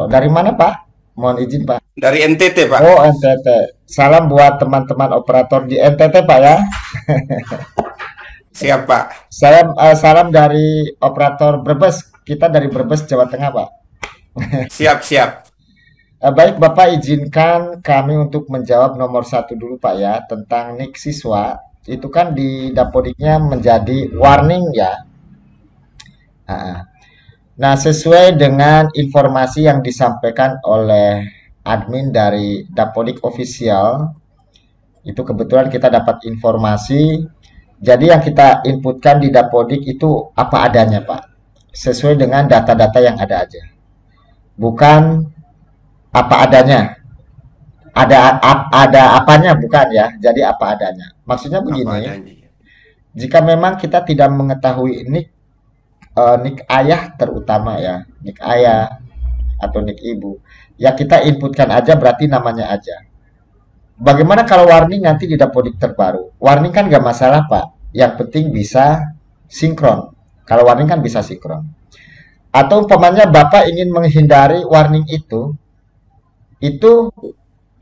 dari mana Pak? Mohon izin Pak. Dari NTT, Pak. Oh, NTT. Salam buat teman-teman operator di NTT Pak ya. Siap, Pak. Salam dari operator Brebes. Kita dari Brebes, Jawa Tengah Pak. Siap, siap. Baik Bapak, izinkan kami untuk menjawab nomor 1 dulu Pak ya, tentang nik siswa. Itu kan di Dapodiknya menjadi warning ya. Nah, sesuai dengan informasi yang disampaikan oleh admin dari Dapodik Official, itu kebetulan kita dapat informasi. Jadi yang kita inputkan di Dapodik itu apa adanya Pak, sesuai dengan data-data yang ada aja, bukan apa adanya. Ada apanya bukan ya, jadi apa adanya. Maksudnya Apa begini, adanya. jika memang kita tidak mengetahui nik ayah terutama ya, nik ayah atau nik ibu, ya kita inputkan aja, berarti namanya aja. Bagaimana kalau warning nanti di Dapodik terbaru? Warning kan gak masalah Pak, yang penting bisa sinkron. Kalau warning kan bisa sinkron. Atau umpamanya Bapak ingin menghindari warning itu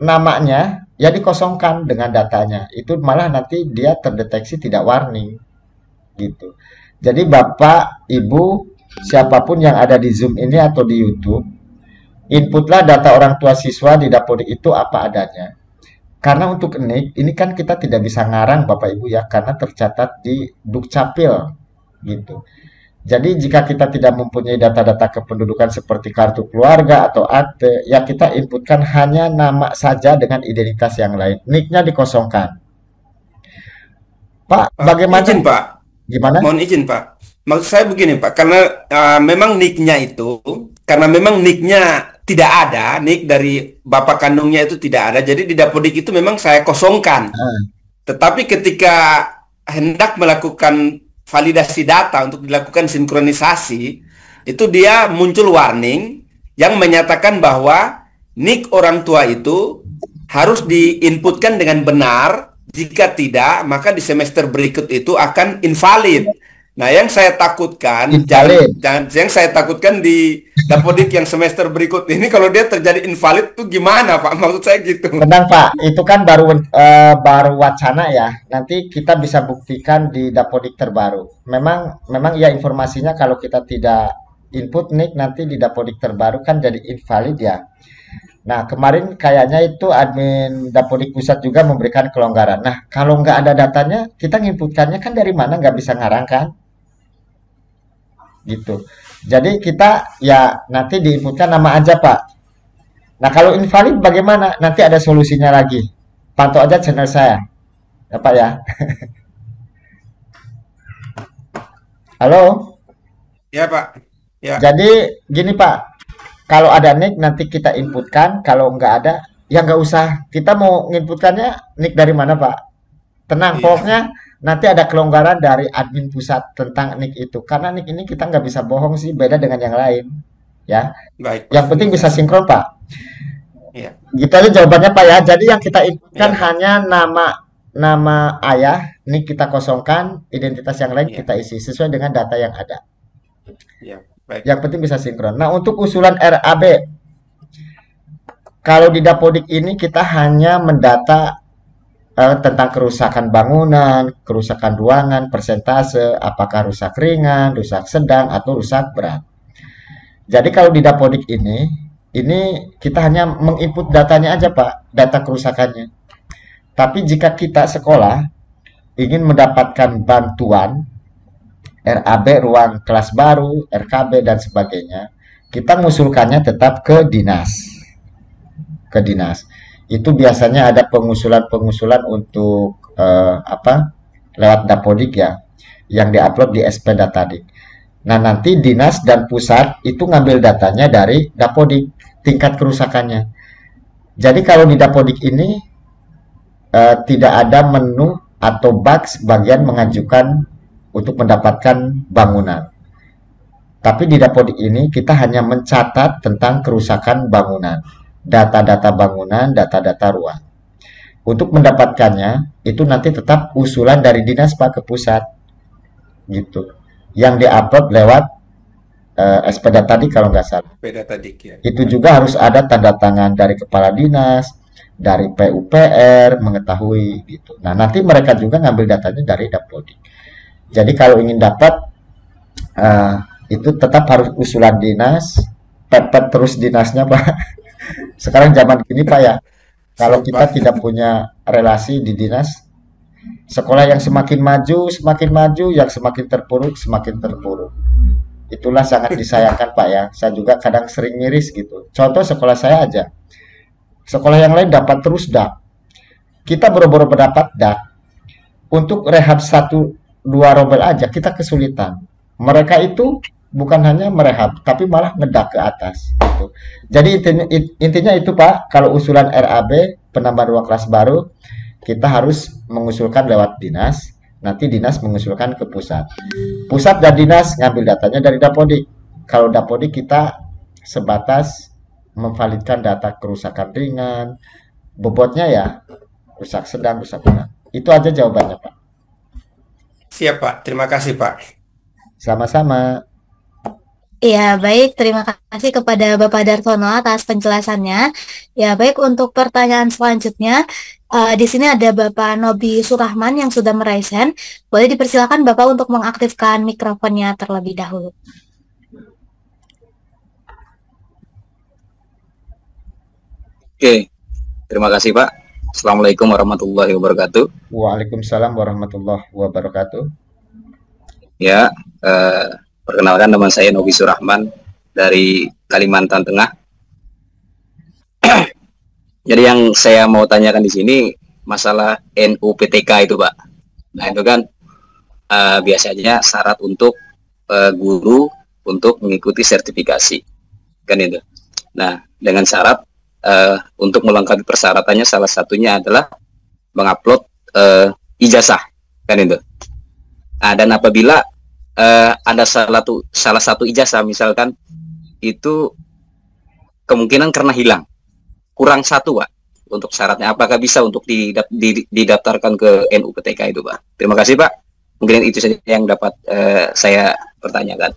namanya ya dikosongkan dengan datanya. Itu malah nanti dia terdeteksi tidak warning gitu. Jadi Bapak, Ibu, siapapun yang ada di Zoom ini atau di YouTube, inputlah data orang tua siswa di Dapodik itu apa adanya. Karena untuk nik, ini kan kita tidak bisa ngarang Bapak Ibu ya, karena tercatat di Dukcapil gitu. Jadi jika kita tidak mempunyai data-data kependudukan seperti kartu keluarga atau akte, ya kita inputkan hanya nama saja dengan identitas yang lain. Niknya dikosongkan. Pak, bagaimana? Izin, Pak. Gimana? Mohon izin, Pak. Maksud saya begini, Pak, karena memang niknya tidak ada, nik dari bapak kandungnya itu tidak ada, jadi di Dapodik itu memang saya kosongkan. Tetapi ketika hendak melakukan validasi data untuk dilakukan sinkronisasi, itu dia muncul warning yang menyatakan bahwa nik orang tua itu harus diinputkan dengan benar. Jika tidak, maka di semester berikut itu akan invalid. Nah, yang saya takutkan, yang saya takutkan di Dapodik yang semester berikut ini, kalau dia terjadi invalid itu gimana, Pak? Maksud saya gitu. Tenang Pak, itu kan baru wacana ya. Nanti kita bisa buktikan di Dapodik terbaru. Memang ya informasinya kalau kita tidak input nik nanti di Dapodik terbaru kan jadi invalid ya. Nah, kemarin kayaknya itu admin Dapodik Pusat juga memberikan kelonggaran. Nah, kalau nggak ada datanya, kita nginputkannya kan dari mana? Nggak bisa ngarang kan? Gitu. Jadi kita ya nanti diinputkan nama aja Pak. Nah, kalau invalid bagaimana? Nanti ada solusinya lagi. Pantau aja channel saya. Ya Pak ya. Halo? Ya Pak. Ya. Jadi gini Pak. Kalau ada nik nanti kita inputkan, kalau nggak ada ya nggak usah. Kita mau nginputkannya nik dari mana Pak? Tenang, pokoknya nanti ada kelonggaran dari admin pusat tentang nik itu. Karena nik ini kita nggak bisa bohong sih, beda dengan yang lain. Ya. Baik. Yang penting bisa sinkron Pak. Ya. Gitu aja jawabannya Pak ya. Jadi yang kita inputkan hanya nama ayah, nik kita kosongkan, identitas yang lain kita isi sesuai dengan data yang ada. Ya. Baik. Yang penting bisa sinkron. Nah, untuk usulan RAB, kalau di Dapodik ini kita hanya mendata tentang kerusakan bangunan, kerusakan ruangan, persentase, apakah rusak ringan, rusak sedang, atau rusak berat. Jadi kalau di Dapodik ini kita hanya menginput datanya aja Pak, data kerusakannya. Tapi jika kita sekolah ingin mendapatkan bantuan RAB ruang kelas baru, RKB dan sebagainya, kita mengusulkannya tetap ke dinas. Ke dinas. Itu biasanya ada pengusulan untuk lewat Dapodik ya, yang diupload di SP Datadik. Nah, nanti dinas dan pusat itu ngambil datanya dari Dapodik, tingkat kerusakannya. Jadi kalau di Dapodik ini tidak ada menu atau box bagian mengajukan untuk mendapatkan bangunan. Tapi di Dapodik ini kita hanya mencatat tentang kerusakan bangunan. data-data bangunan, data-data ruang. Untuk mendapatkannya, itu nanti tetap usulan dari dinas Pak ke pusat, gitu. Yang diupload lewat SPDA tadi kalau nggak salah. Beda tadi ya. Itu juga harus ada tanda tangan dari kepala dinas, dari PUPR, mengetahui gitu. Nah, nanti mereka juga ngambil datanya dari Dapodik. Jadi kalau ingin dapat, itu tetap harus usulan dinas, pepet terus dinasnya Pak. Sekarang zaman gini Pak ya, kalau kita tidak punya relasi di dinas, sekolah yang semakin maju, yang semakin terpuruk. Itulah sangat disayangkan Pak ya. Saya juga kadang sering miris gitu. Contoh sekolah saya aja. Sekolah yang lain dapat terus DAK. Kita boro-boro mendapat DAK. Untuk rehab 1-2 robel aja kita kesulitan. Mereka itu bukan hanya merehab, tapi malah ngedak ke atas. Gitu. Jadi intinya itu Pak, kalau usulan RAB, penambahan ruang kelas baru, kita harus mengusulkan lewat dinas. Nanti dinas mengusulkan ke pusat. Pusat dan dinas ngambil datanya dari Dapodik. Kalau Dapodik kita sebatas memvalidkan data kerusakan ringan, bobotnya ya rusak sedang, rusak berat. Itu aja jawabannya Pak. Siap Pak, terima kasih Pak. Sama-sama. Ya, baik. Terima kasih kepada Bapak Darsono atas penjelasannya. Ya, baik. Untuk pertanyaan selanjutnya, di sini ada Bapak Nobi Surahman yang sudah meraise hand. Boleh dipersilakan Bapak untuk mengaktifkan mikrofonnya terlebih dahulu. Oke, terima kasih Pak. Assalamualaikum warahmatullahi wabarakatuh. Waalaikumsalam warahmatullahi wabarakatuh. Ya, perkenalkan nama saya Nobi Surahman dari Kalimantan Tengah. Jadi yang saya mau tanyakan di sini masalah NUPTK itu Pak. Nah itu kan biasanya syarat untuk guru untuk mengikuti sertifikasi, kan itu. Nah dengan syarat untuk melengkapi persyaratannya salah satunya adalah mengupload ijazah, kan itu. Nah, dan apabila ada salah satu ijazah misalkan itu kemungkinan karena hilang, kurang satu Pak untuk syaratnya, apakah bisa untuk didaftarkan ke NUPTK itu Pak? Terima kasih Pak, mungkin itu saja yang dapat saya pertanyakan.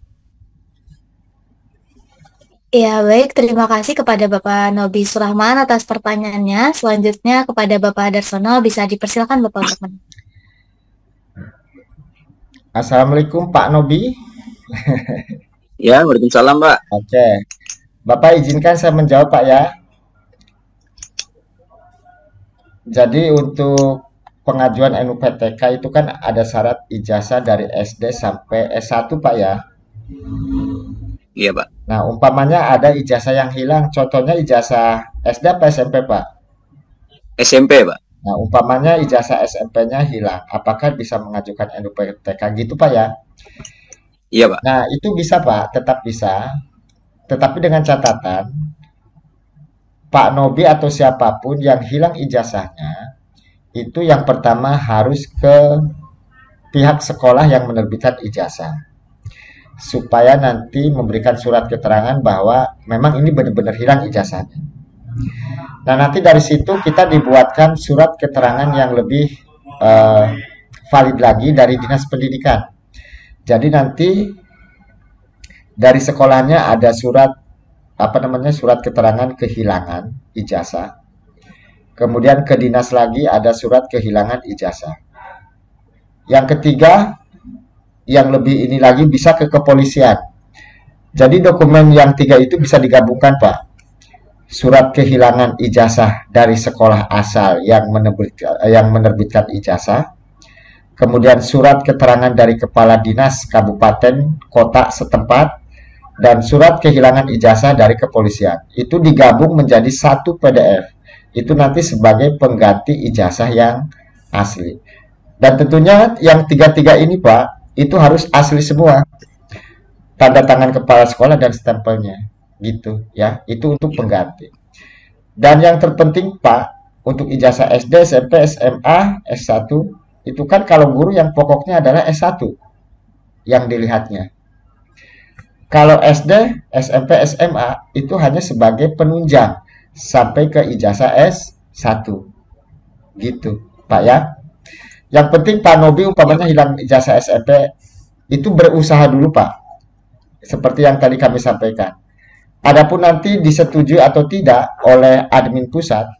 Ya, baik. Terima kasih kepada Bapak Nobi Surahman atas pertanyaannya. Selanjutnya kepada Bapak Darsono, bisa dipersilakan Bapak untuk menjawab. Assalamualaikum Pak Nobi. Ya, waalaikumsalam Pak. Oke, Bapak izinkan saya menjawab Pak ya. Jadi untuk pengajuan NUPTK itu kan ada syarat ijazah dari SD sampai S1 Pak ya. Iya Pak. Nah umpamanya ada ijazah yang hilang, contohnya ijazah SD apa SMP Pak? SMP Pak. Nah umpamanya ijazah SMP-nya hilang, apakah bisa mengajukan NUPTK gitu Pak ya? Iya Pak. Nah itu bisa Pak, tetap bisa. Tetapi dengan catatan Pak Nobi atau siapapun yang hilang ijazahnya, itu yang pertama harus ke pihak sekolah yang menerbitkan ijazah. Supaya nanti memberikan surat keterangan bahwa memang ini benar-benar hilang ijazahnya. Nah nanti dari situ kita dibuatkan surat keterangan yang lebih valid lagi dari Dinas Pendidikan. Jadi nanti dari sekolahnya ada surat surat keterangan kehilangan ijazah. Kemudian ke dinas lagi ada surat kehilangan ijazah. Yang ketiga, yang lebih ini lagi bisa ke kepolisian. Jadi dokumen yang tiga itu bisa digabungkan Pak. Surat kehilangan ijazah dari sekolah asal yang menerbitkan ijazah. Kemudian surat keterangan dari kepala dinas kabupaten kota setempat. Dan surat kehilangan ijazah dari kepolisian. Itu digabung menjadi satu PDF. Itu nanti sebagai pengganti ijazah yang asli. Dan tentunya yang tiga-tiga ini Pak, itu harus asli semua. Tanda tangan kepala sekolah dan stempelnya. Gitu ya, itu untuk pengganti. Dan yang terpenting Pak, untuk ijazah SD, SMP, SMA, S1, itu kan kalau guru yang pokoknya adalah S1 yang dilihatnya. Kalau SD, SMP, SMA itu hanya sebagai penunjang sampai ke ijazah S1. Gitu, Pak ya. Yang penting Pak Nobi umpamanya hilang ijazah SMP, itu berusaha dulu Pak. Seperti yang tadi kami sampaikan. Adapun nanti disetujui atau tidak oleh admin pusat,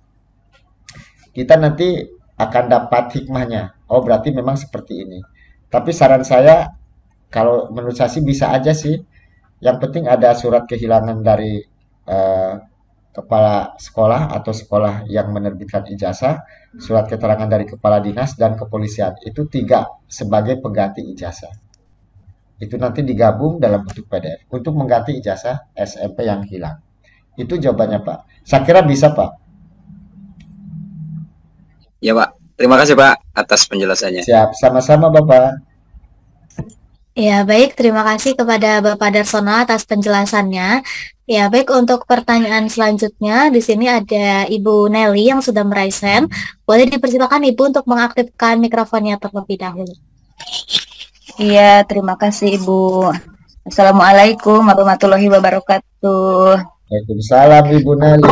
kita nanti akan dapat hikmahnya. Oh, berarti memang seperti ini. Tapi saran saya, kalau menurut saya sih bisa aja sih. Yang penting ada surat kehilangan dari kepala sekolah atau sekolah yang menerbitkan ijazah, surat keterangan dari kepala dinas dan kepolisian. Itu 3 sebagai pengganti ijazah. Itu nanti digabung dalam bentuk PDF untuk mengganti ijazah SMP yang hilang. Itu jawabannya Pak. Saya kira bisa Pak. Ya Pak, terima kasih Pak atas penjelasannya. Siap, sama-sama Bapak. Ya, baik. Terima kasih kepada Bapak Darsono atas penjelasannya. Ya, baik. Untuk pertanyaan selanjutnya, di sini ada Ibu Nelly yang sudah meraih hand. Boleh dipersilakan Ibu untuk mengaktifkan mikrofonnya terlebih dahulu. Iya, terima kasih Ibu. Assalamualaikum warahmatullahi wabarakatuh. Waalaikumsalam Ibu Nelly.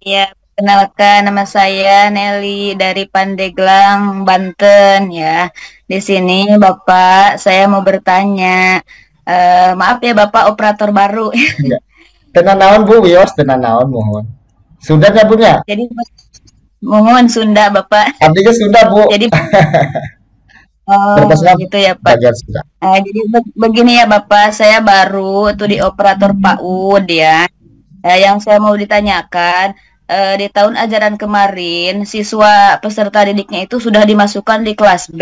Ya, kenalkan nama saya Nelly dari Pandeglang, Banten ya. Di sini Bapak, saya mau bertanya. Maaf ya Bapak, operator baru. Ya. Tenan naon Bu Wios, tenan naon mohon. Sunda nggak punya? Jadi mohon Sunda Bapak. Abdi ge Sunda Bu. Jadi oh, Berpasrah gitu ya Pak. belajar Sunda. Jadi begini ya Bapak, saya baru tuh di operator PAUD ya. Yang saya mau ditanyakan, di tahun ajaran kemarin siswa peserta didiknya itu sudah dimasukkan di kelas B.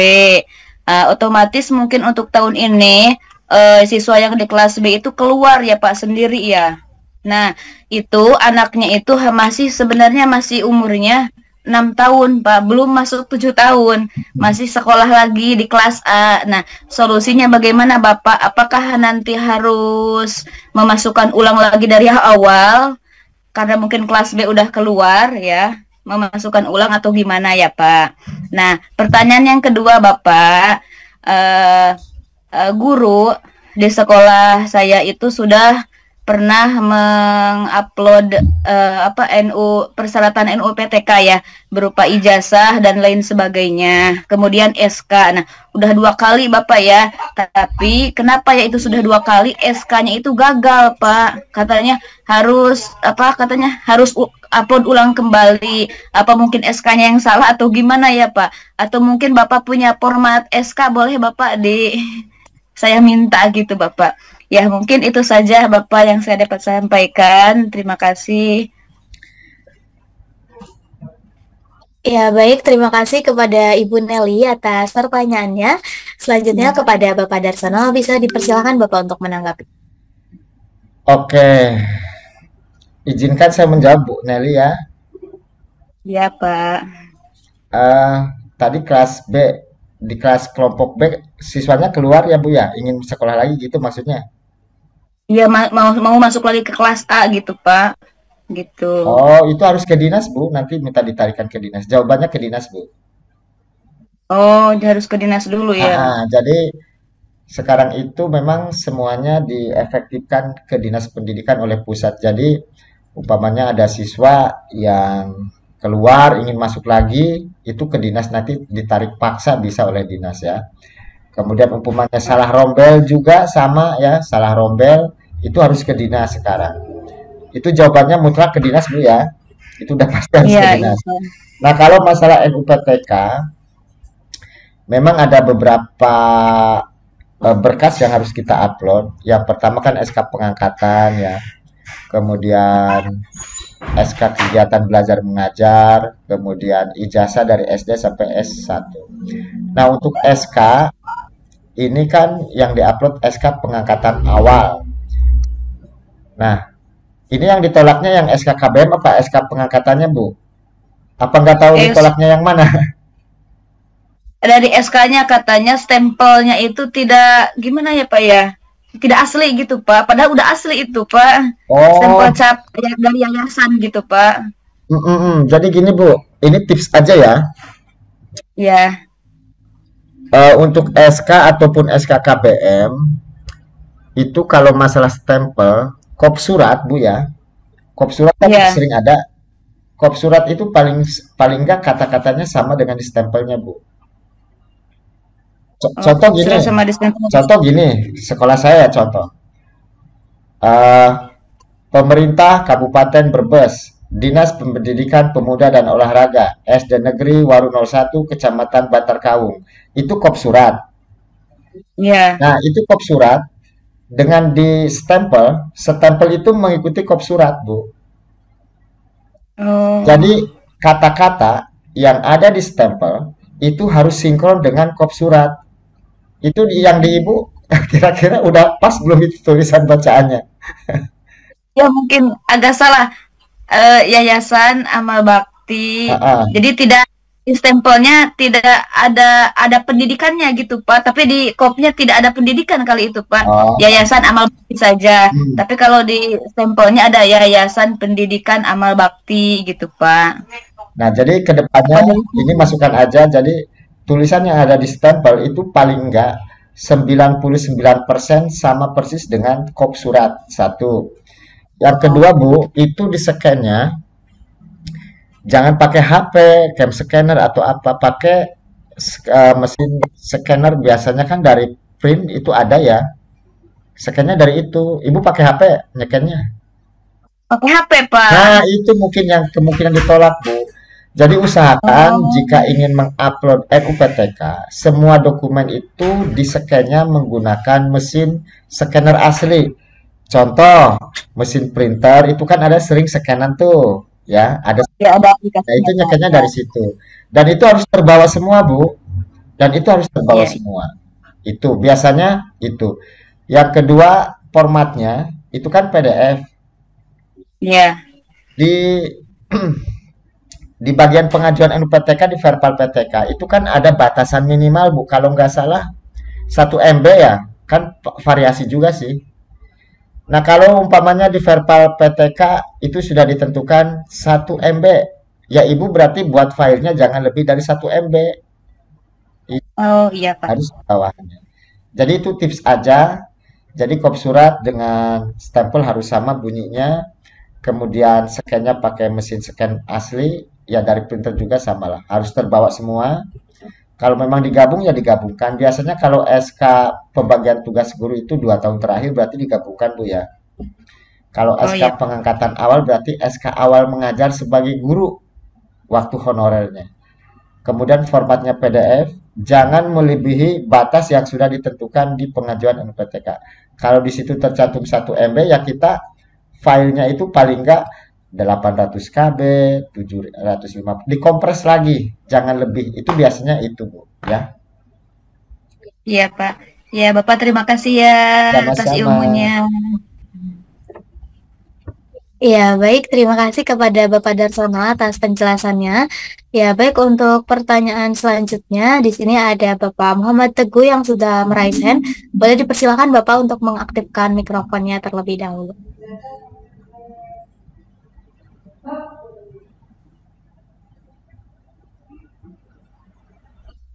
Otomatis mungkin untuk tahun ini siswa yang di kelas B itu keluar ya Pak sendiri ya. Nah, itu anaknya itu masih sebenarnya masih umurnya 6 tahun Pak, belum masuk 7 tahun, masih sekolah lagi di kelas A. Nah, solusinya bagaimana Bapak? Apakah nanti harus memasukkan ulang lagi dari awal? Karena mungkin kelas B udah keluar ya, memasukkan ulang atau gimana ya Pak? Nah, pertanyaan yang kedua Bapak, guru di sekolah saya itu sudah pernah mengupload persyaratan NUPTK ya, berupa ijazah dan lain sebagainya, kemudian SK. Nah, udah 2 kali Bapak ya, tapi kenapa ya itu sudah 2 kali SK-nya itu gagal Pak? Katanya harus upload ulang kembali. Apa mungkin SK-nya yang salah atau gimana ya Pak? Atau mungkin Bapak punya format SK, boleh Bapak saya minta gitu Bapak. Ya, mungkin itu saja Bapak yang saya dapat sampaikan. Terima kasih. Ya, baik. Terima kasih kepada Ibu Nelly atas pertanyaannya. Selanjutnya kepada Bapak Darsono, bisa dipersilakan Bapak untuk menanggapi. Oke. Izinkan saya menjawab Bu Nelly ya. Ya Pak. Tadi kelas B, di kelas kelompok B siswanya keluar ya Bu ya, ingin sekolah lagi gitu maksudnya? Iya, mau masuk lagi ke kelas A gitu Pak, gitu. Oh, itu harus ke dinas Bu, nanti minta ditarikan ke dinas. Jawabannya ke dinas Bu. Oh, harus ke dinas dulu ya. Jadi sekarang itu memang semuanya diefektifkan ke dinas pendidikan oleh pusat. Jadi umpamanya ada siswa yang keluar ingin masuk lagi, itu ke dinas nanti ditarik paksa bisa oleh dinas ya. Kemudian umpamanya salah rombel juga sama ya, salah rombel itu harus ke dinas sekarang. Itu jawabannya mutlak ke dinas Bu ya. Itu udah pasti harus ke dinas. Iya. Nah, kalau masalah NUPTK memang ada beberapa berkas yang harus kita upload. Yang pertama kan SK pengangkatan ya. Kemudian SK kegiatan belajar mengajar, kemudian ijazah dari SD sampai S1. Nah, untuk SK ini kan yang diupload SK pengangkatan awal. Nah, ini yang ditolaknya yang SK KBM apa SK pengangkatannya Bu? Apa nggak tahu ditolaknya yang mana? Dari SK-nya katanya stempelnya itu tidak gimana ya Pak ya? Tidak asli gitu Pak. Padahal udah asli itu Pak. Oh. Stempel cap dari yayasan gitu Pak. Jadi gini Bu, ini tips aja ya. Ya. Untuk SK ataupun SK KBM itu kalau masalah stempel, kop surat Bu ya, Kop surat kan Iya. sering ada. Kop surat itu paling enggak kata-katanya sama dengan di stempelnya, Bu. Oh, Contoh kop gini, surat sama dispenser. contoh gini, sekolah saya contoh. Eh, Pemerintah Kabupaten Brebes, Dinas Pendidikan Pemuda dan Olahraga, SD Negeri Waru 01, Kecamatan Bantar Kaung. Itu kop surat. Iya. Nah, itu kop surat dengan di stempel, stempel itu mengikuti kop surat, Bu. Oh. Jadi kata-kata yang ada di stempel itu harus sinkron dengan kop surat. Itu yang di Ibu kira-kira udah pas belum itu tulisan bacaannya? Ya mungkin agak salah. Yayasan Amal Bakti. Ah, ah. Jadi tidak di stempelnya tidak ada pendidikannya gitu Pak. Tapi di kopnya tidak ada pendidikan kali itu Pak. Oh. Yayasan Amal Bakti saja. Hmm. Tapi kalau di stempelnya ada Yayasan Pendidikan Amal Bakti gitu Pak. Nah, jadi ke depannya ini masukan aja. Jadi tulisan yang ada di stempel itu paling enggak 99% sama persis dengan kop surat. Satu. Yang kedua, Bu, itu di scan-nya jangan pakai HP, cam scanner atau apa, pakai mesin scanner biasanya kan dari print itu ada ya. Scan-nya dari itu. Ibu pakai HP nyekennya. Pakai HP Pak. Nah, itu mungkin yang kemungkinan ditolak, Bu. Jadi usahakan jika ingin mengupload RUPTK, semua dokumen itu di-scan-nya menggunakan mesin scanner asli. Contoh, mesin printer itu kan ada sering scanan tuh, ya, ada. Ya ada Nah, aplikasinya itu Pak. nyekennya dari situ. Dan itu harus terbawa semua, Bu. Dan itu harus terbawa Iya. semua. Itu biasanya itu. Yang kedua, formatnya itu kan PDF. Iya. Di di bagian pengajuan NUPTK di verbal PTK itu kan ada batasan minimal, Bu. Kalau nggak salah 1 MB ya, kan variasi juga sih. Nah, kalau umpamanya di verbal PTK itu sudah ditentukan 1 MB, ya Ibu berarti buat filenya jangan lebih dari 1 MB. Oh iya Pak. Harus bawahnya. Jadi itu tips aja. Jadi kop surat dengan stempel harus sama bunyinya. Kemudian scan-nya pakai mesin scan asli, ya dari printer juga sama lah. Harus terbawa semua. Kalau memang digabung ya digabungkan. Biasanya kalau SK pembagian tugas guru itu 2 tahun terakhir berarti digabungkan, Bu ya. Kalau Oh SK iya. pengangkatan awal berarti SK awal mengajar sebagai guru waktu honorernya. Kemudian formatnya PDF, jangan melebihi batas yang sudah ditentukan di pengajuan NUPTK. Kalau di situ tercantum 1 MB ya kita filenya itu paling enggak 800 KB, 750, dikompres lagi, jangan lebih. Itu biasanya itu, Bu, ya. Iya Pak. Ya Bapak terima kasih ya atas Sama-sama. ilmunya. Ya, baik. Terima kasih kepada Bapak Darsono atas penjelasannya. Ya, baik. Untuk pertanyaan selanjutnya, di sini ada Bapak Muhammad Teguh yang sudah meraih hand. Boleh dipersilakan Bapak untuk mengaktifkan mikrofonnya terlebih dahulu.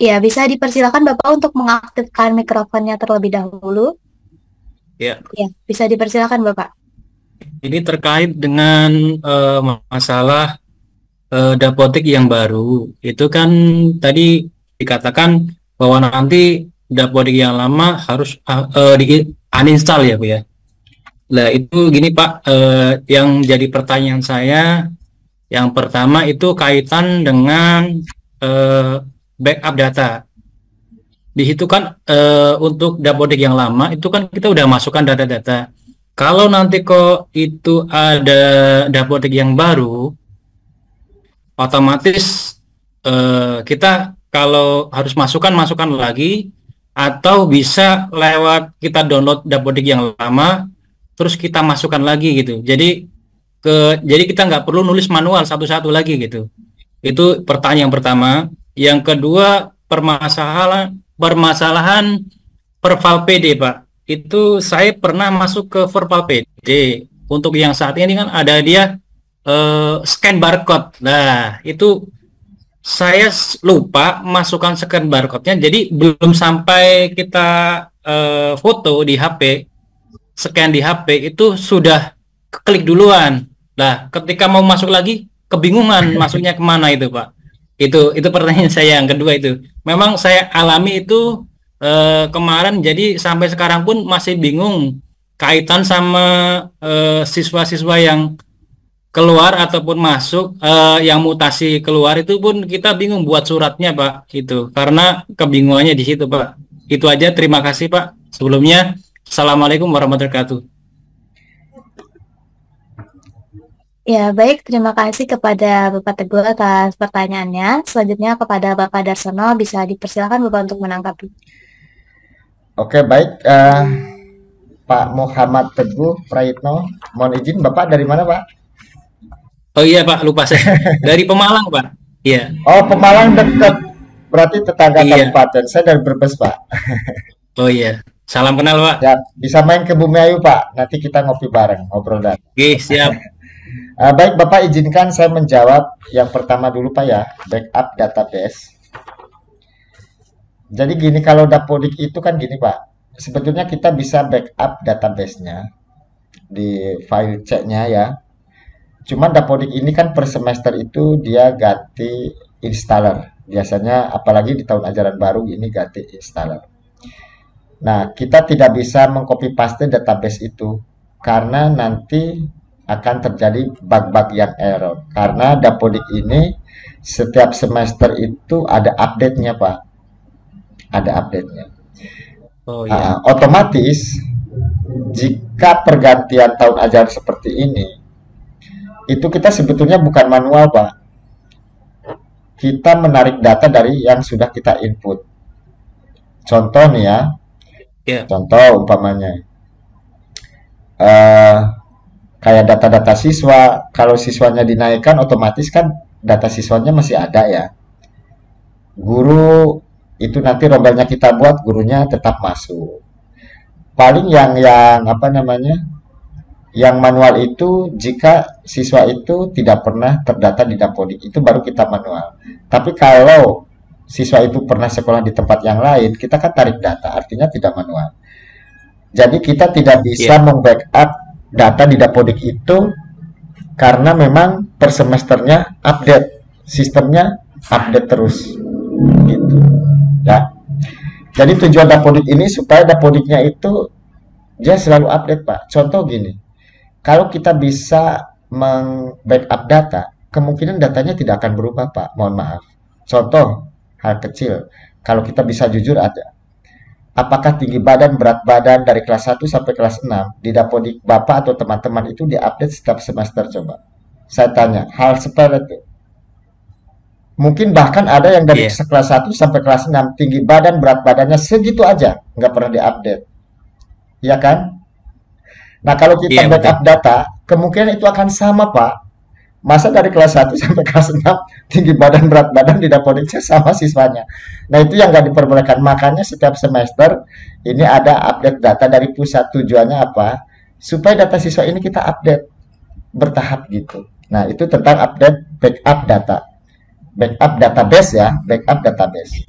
Ya, bisa dipersilakan Bapak untuk mengaktifkan mikrofonnya terlebih dahulu. Ya, Ya, bisa dipersilakan Bapak. ini terkait dengan masalah dapodik yang baru. Itu kan tadi dikatakan bahwa nanti dapodik yang lama harus di uninstall ya, Bu ya. Nah, itu gini Pak, yang jadi pertanyaan saya yang pertama itu kaitan dengan backup data. Di situ kan untuk dapodik yang lama itu kan kita udah masukkan data-data. Kalau nanti kok itu ada dapodik yang baru, otomatis kita kalau harus masukkan lagi, atau bisa lewat kita download dapodik yang lama, terus kita masukkan lagi gitu. Jadi kita nggak perlu nulis manual satu-satu lagi gitu. Itu pertanyaan pertama. Yang kedua, permasalahan Verbal PD, Pak. Itu saya pernah masuk ke Verbal PD. Untuk yang saat ini kan ada dia scan barcode. Nah, itu saya lupa masukkan scan barcode-nya. Jadi belum sampai kita foto di HP, scan di HP itu sudah klik duluan. Nah, ketika mau masuk lagi kebingungan masuknya kemana itu Pak. Itu pertanyaan saya yang kedua itu. Memang saya alami itu kemarin, jadi sampai sekarang pun masih bingung kaitan sama siswa-siswa yang keluar ataupun masuk, yang mutasi keluar itu pun kita bingung buat suratnya Pak, itu karena kebingungannya di situ Pak. Itu aja, terima kasih Pak. Sebelumnya, Assalamualaikum warahmatullahi wabarakatuh. Ya, baik. Terima kasih kepada Bapak Teguh atas pertanyaannya. Selanjutnya kepada Bapak Darsono, bisa dipersilakan Bapak untuk menanggapi. Oke, baik. Pak Muhammad Teguh Prayitno, mohon izin Bapak dari mana Pak? Oh iya Pak, lupa saya. Dari Pemalang Pak. Iya. Oh, Pemalang dekat. Berarti tetangga Iya. kabupaten. Saya dari Brebes Pak. Oh iya. Salam kenal Pak. Ya, bisa main ke Bumi Ayu Pak. Nanti kita ngopi bareng, ngobrol dan. Oke, siap. Baik Bapak, izinkan saya menjawab yang pertama dulu Pak ya, backup database. Jadi gini, kalau Dapodik itu kan gini Pak, sebetulnya kita bisa backup database-nya di file C-nya ya. Cuman Dapodik ini kan per semester itu dia ganti installer. Biasanya apalagi di tahun ajaran baru ini ganti installer. Nah, kita tidak bisa mengcopy paste database itu karena nanti akan terjadi bug-bug yang error. Karena Dapodik ini setiap semester itu ada update-nya, Pak. Ada update-nya. Oh iya. Otomatis jika pergantian tahun ajaran seperti ini, itu kita sebetulnya bukan manual, Pak. Kita menarik data dari yang sudah kita input. Contoh nih ya. Iya. Contoh umpamanya. Kayak data-data siswa, kalau siswanya dinaikkan otomatis kan data siswanya masih ada ya. Guru itu nanti rombelnya kita buat, gurunya tetap masuk. Paling yang apa namanya? Yang manual itu jika siswa itu tidak pernah terdata di Dapodik, itu baru kita manual. Tapi kalau siswa itu pernah sekolah di tempat yang lain, kita kan tarik data, artinya tidak manual. Jadi kita tidak bisa membackup data di Dapodik itu karena memang per semesternya update, sistemnya update terus gitu ya. Jadi tujuan Dapodik ini supaya Dapodiknya itu dia selalu update Pak. Contoh gini, kalau kita bisa meng-backup data, kemungkinan datanya tidak akan berubah Pak, mohon maaf. Contoh hal kecil, kalau kita bisa jujur ada, apakah tinggi badan, berat badan dari kelas 1 sampai kelas 6 di Dapodik Bapak atau teman-teman itu diupdate setiap semester coba? Saya tanya, hal sepele itu. Mungkin bahkan ada yang dari kelas 1 sampai kelas 6 tinggi badan, berat badannya segitu aja, nggak pernah diupdate. Ya kan? Nah, kalau kita backup data, kemungkinan itu akan sama, Pak. Masa dari kelas 1 sampai kelas 6 tinggi badan berat badan di Dapodiknya sama siswanya. Nah, itu yang nggak diperbolehkan. Makanya setiap semester ini ada update data dari pusat. Tujuannya apa? Supaya data siswa ini kita update bertahap gitu. Nah, itu tentang update backup data. Backup database ya, backup database.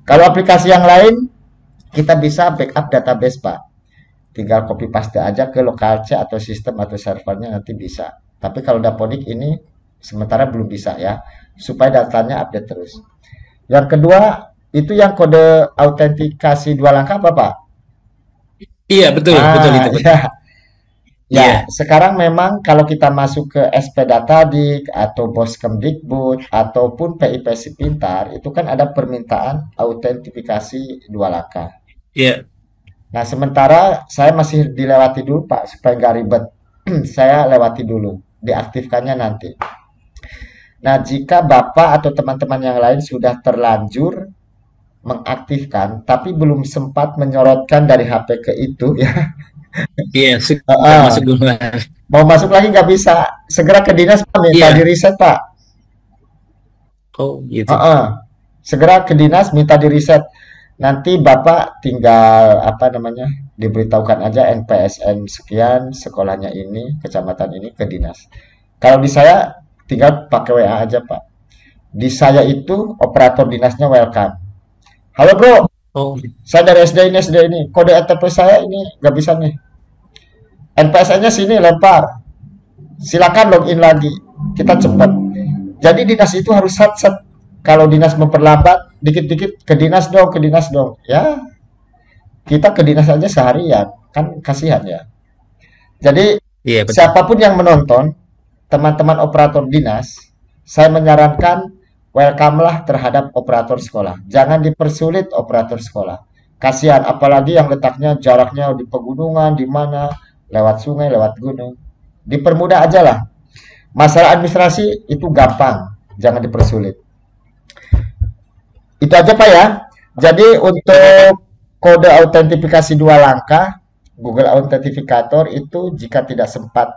Kalau aplikasi yang lain kita bisa backup database, Pak. Tinggal copy paste aja ke lokal C atau sistem atau servernya nanti bisa. Tapi kalau Dapodik ini sementara belum bisa ya, supaya datanya update terus. Yang kedua, itu yang kode autentikasi 2 langkah apa Pak? Iya, betul, betul itu. Ya, sekarang memang kalau kita masuk ke SP Datadik atau Boskemdikbud ataupun PIPS Pintar, itu kan ada permintaan autentifikasi 2 langkah. Iya. Nah, sementara saya masih dilewati dulu Pak, supaya nggak ribet. Saya lewati dulu, diaktifkannya nanti. Nah, jika Bapak atau teman-teman yang lain sudah terlanjur mengaktifkan, tapi belum sempat menyorotkan dari HP ke itu, ya. Iya, masuk dulu. Mau masuk lagi nggak bisa, segera ke dinas Pak, minta di reset Pak. Oh, gitu. Segera ke dinas, minta di reset. Nanti Bapak tinggal apa namanya, diberitahukan aja NPSN sekian, sekolahnya ini, kecamatan ini ke dinas. Kalau di saya tinggal pakai WA aja Pak. Di saya itu operator dinasnya welcome. Halo bro, saya dari SD ini, kode OTP saya ini nggak bisa nih. NPSN-nya sini lempar. silakan login lagi. Kita cepat. Jadi dinas itu harus sat-sat. Kalau dinas memperlambat, dikit-dikit ke dinas dong, ke dinas dong. Ya, kita ke dinas aja seharian, kan kasihan ya. Jadi Iya, betul. siapapun yang menonton, teman-teman operator dinas, saya menyarankan welcome lah terhadap operator sekolah. Jangan dipersulit operator sekolah. Kasihan, apalagi yang letaknya jaraknya di pegunungan, di mana, lewat sungai, lewat gunung. Dipermudah aja lah. Masalah administrasi itu gampang, jangan dipersulit. Itu aja Pak ya. Jadi untuk kode autentifikasi 2 langkah, Google Authenticator itu jika tidak sempat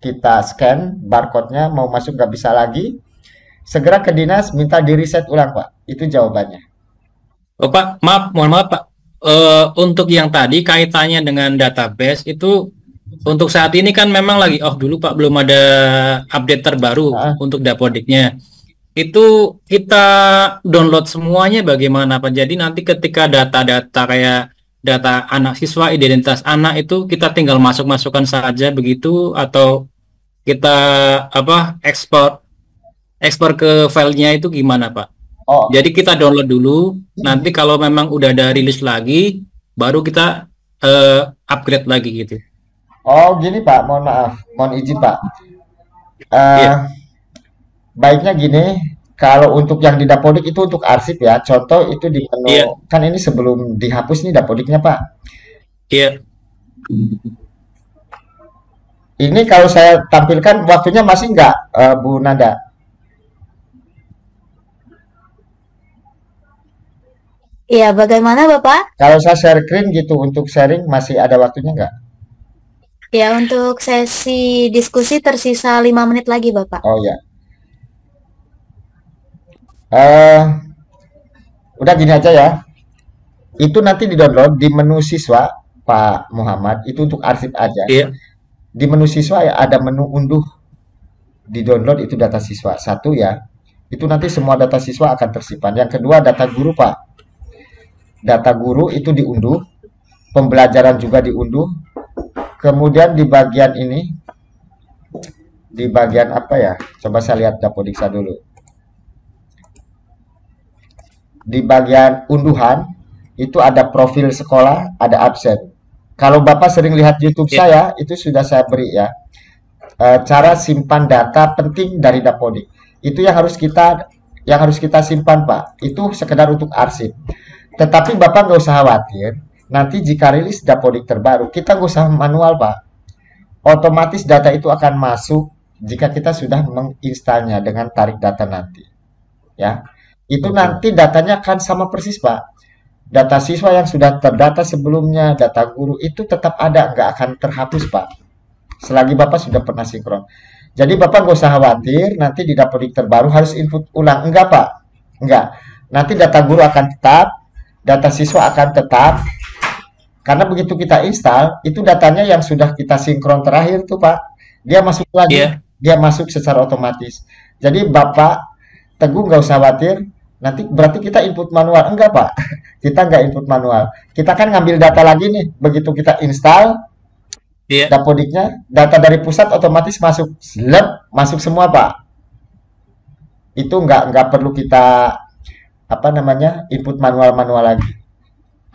kita scan barcode-nya, mau masuk nggak bisa lagi, segera ke dinas minta di reset ulang Pak. Itu jawabannya. Oh Pak, maaf, mohon maaf Pak. Untuk yang tadi kaitannya dengan database itu untuk saat ini kan memang lagi off dulu Pak, belum ada update terbaru untuk Dapodiknya. Itu kita download semuanya bagaimana Pak? Jadi nanti ketika data-data kayak data anak siswa, identitas anak itu kita tinggal masukkan saja begitu, atau kita ekspor ke filenya itu gimana Pak? Oh, Jadi kita download dulu, nanti kalau memang udah ada rilis lagi, baru kita upgrade lagi gitu. oh gini Pak, mohon maaf, mohon izin Pak. Iya. Baiknya gini, kalau untuk yang di Dapodik itu untuk arsip ya. Contoh itu di menu, Iya. kan ini sebelum dihapus nih Dapodiknya Pak. Iya. Ini kalau saya tampilkan waktunya masih nggak, Bu Nanda? Iya, bagaimana Bapak? Kalau saya share screen gitu untuk sharing masih ada waktunya nggak? Ya, untuk sesi diskusi tersisa 5 menit lagi Bapak. Oh ya. Udah gini aja ya. Itu nanti di-download di menu siswa, Pak Muhammad. Itu untuk arsip aja. Iya. Di menu siswa ya ada menu unduh. Di-download itu data siswa. Satu ya. Itu nanti semua data siswa akan tersimpan. Yang kedua data guru, Pak. Data guru itu diunduh. Pembelajaran juga diunduh. Kemudian di bagian ini, di bagian apa ya? Coba saya lihat Dapodiksa dulu. Di bagian unduhan itu ada profil sekolah, ada absen. Kalau Bapak sering lihat YouTube saya, itu sudah saya beri ya. Cara simpan data penting dari Dapodik. Itu yang harus kita simpan, Pak. Itu sekedar untuk arsip. Tetapi Bapak nggak usah khawatir. Nanti jika rilis Dapodik terbaru, kita nggak usah manual, Pak. Otomatis data itu akan masuk jika kita sudah menginstalnya dengan tarik data nanti. Ya. Itu nanti datanya akan sama persis, Pak. Data siswa yang sudah terdata sebelumnya, data guru itu tetap ada, nggak akan terhapus, Pak. Selagi Bapak sudah pernah sinkron. Jadi Bapak nggak usah khawatir, nanti di Dapodik terbaru harus input ulang. Enggak, Pak. Enggak. Nanti data guru akan tetap, data siswa akan tetap. Karena begitu kita install, itu datanya yang sudah kita sinkron terakhir tuh, Pak. Dia masuk lagi. Iya. Dia masuk secara otomatis. Jadi Bapak Teguh nggak usah khawatir, nanti berarti kita input manual. Enggak, Pak. Kita nggak input manual. Kita kan ngambil data lagi nih. Begitu kita install Iya. Dapodiknya, data dari pusat otomatis masuk. Masuk semua, Pak. Itu nggak perlu kita input manual lagi.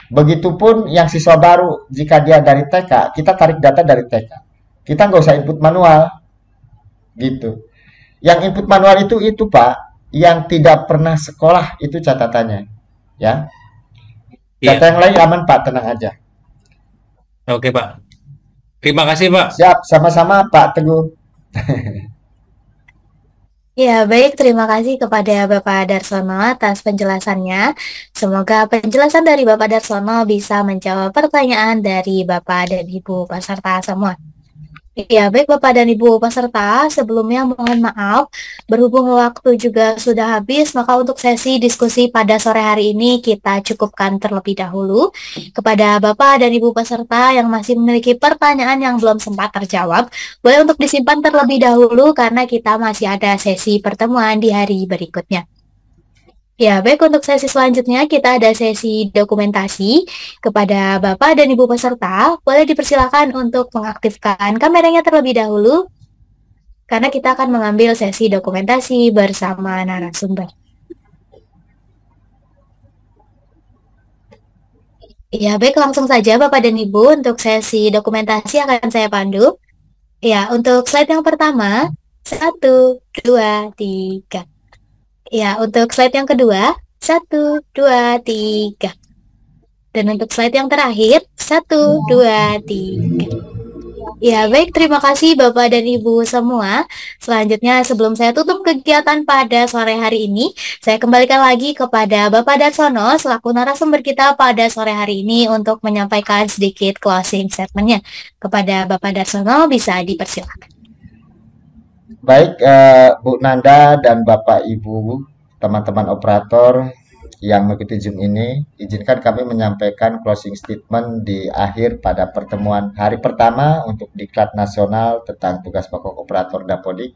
Begitupun yang siswa baru, jika dia dari TK, kita tarik data dari TK. Kita nggak usah input manual. Gitu. Yang input manual itu Pak, yang tidak pernah sekolah itu catatannya, ya. Data yang lain aman Pak, tenang aja. Oke Pak. Terima kasih Pak. Siap, sama-sama Pak Teguh. Ya, baik. Terima kasih kepada Bapak Darsono atas penjelasannya. Semoga penjelasan dari Bapak Darsono bisa menjawab pertanyaan dari Bapak dan Ibu peserta semua. Ya, baik Bapak dan Ibu peserta, sebelumnya mohon maaf, berhubung waktu juga sudah habis, maka untuk sesi diskusi pada sore hari ini kita cukupkan terlebih dahulu. Kepada Bapak dan Ibu peserta yang masih memiliki pertanyaan yang belum sempat terjawab, boleh untuk disimpan terlebih dahulu karena kita masih ada sesi pertemuan di hari berikutnya. Ya, baik, untuk sesi selanjutnya kita ada sesi dokumentasi. Kepada Bapak dan Ibu peserta, boleh dipersilakan untuk mengaktifkan kameranya terlebih dahulu karena kita akan mengambil sesi dokumentasi bersama narasumber. Ya, baik, langsung saja Bapak dan Ibu, untuk sesi dokumentasi akan saya pandu. Ya, untuk slide yang pertama, 1, 2, 3. Ya, untuk slide yang kedua, 1, 2, 3. Dan untuk slide yang terakhir, 1, 2, 3. Ya, baik, terima kasih Bapak dan Ibu semua. Selanjutnya, sebelum saya tutup kegiatan pada sore hari ini, saya kembalikan lagi kepada Bapak Darsono selaku narasumber kita pada sore hari ini untuk menyampaikan sedikit closing statement-nya. Kepada Bapak Darsono, bisa dipersilakan. Baik, Bu Nanda dan Bapak Ibu, teman-teman operator yang mengikuti Zoom ini, izinkan kami menyampaikan closing statement di akhir pada pertemuan hari pertama untuk Diklat Nasional tentang tugas pokok operator Dapodik.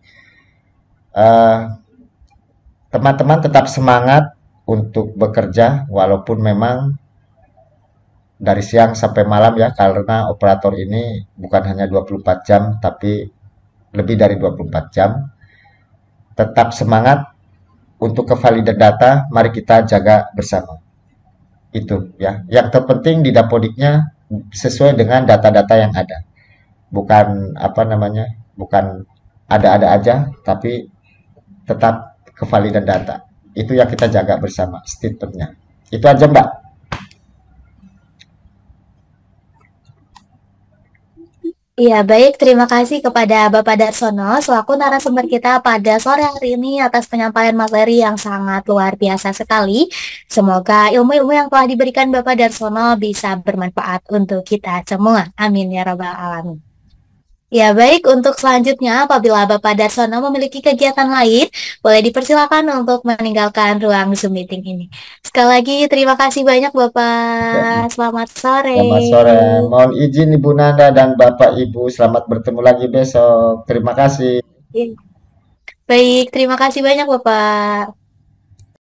Teman-teman tetap semangat untuk bekerja walaupun memang dari siang sampai malam ya, karena operator ini bukan hanya 24 jam tapi lebih dari 24 jam. Tetap semangat untuk kevalidan data, mari kita jaga bersama. Itu ya. Yang terpenting di Dapodiknya sesuai dengan data-data yang ada. Bukan bukan ada-ada aja, tapi tetap kevalidan data. Itu yang kita jaga bersama, statementnya. Itu aja, Mbak. Iya, baik. Terima kasih kepada Bapak Darsono selaku narasumber kita pada sore hari ini atas penyampaian materi yang sangat luar biasa sekali. Semoga ilmu-ilmu yang telah diberikan Bapak Darsono bisa bermanfaat untuk kita semua. Amin ya rabbal alamin. Ya, baik, untuk selanjutnya apabila Bapak Darsono memiliki kegiatan lain, boleh dipersilakan untuk meninggalkan ruang Zoom meeting ini. Sekali lagi terima kasih banyak Bapak. Selamat sore. Selamat sore. Mohon izin Ibu Nanda dan Bapak Ibu, selamat bertemu lagi besok. Terima kasih. Baik, terima kasih banyak Bapak.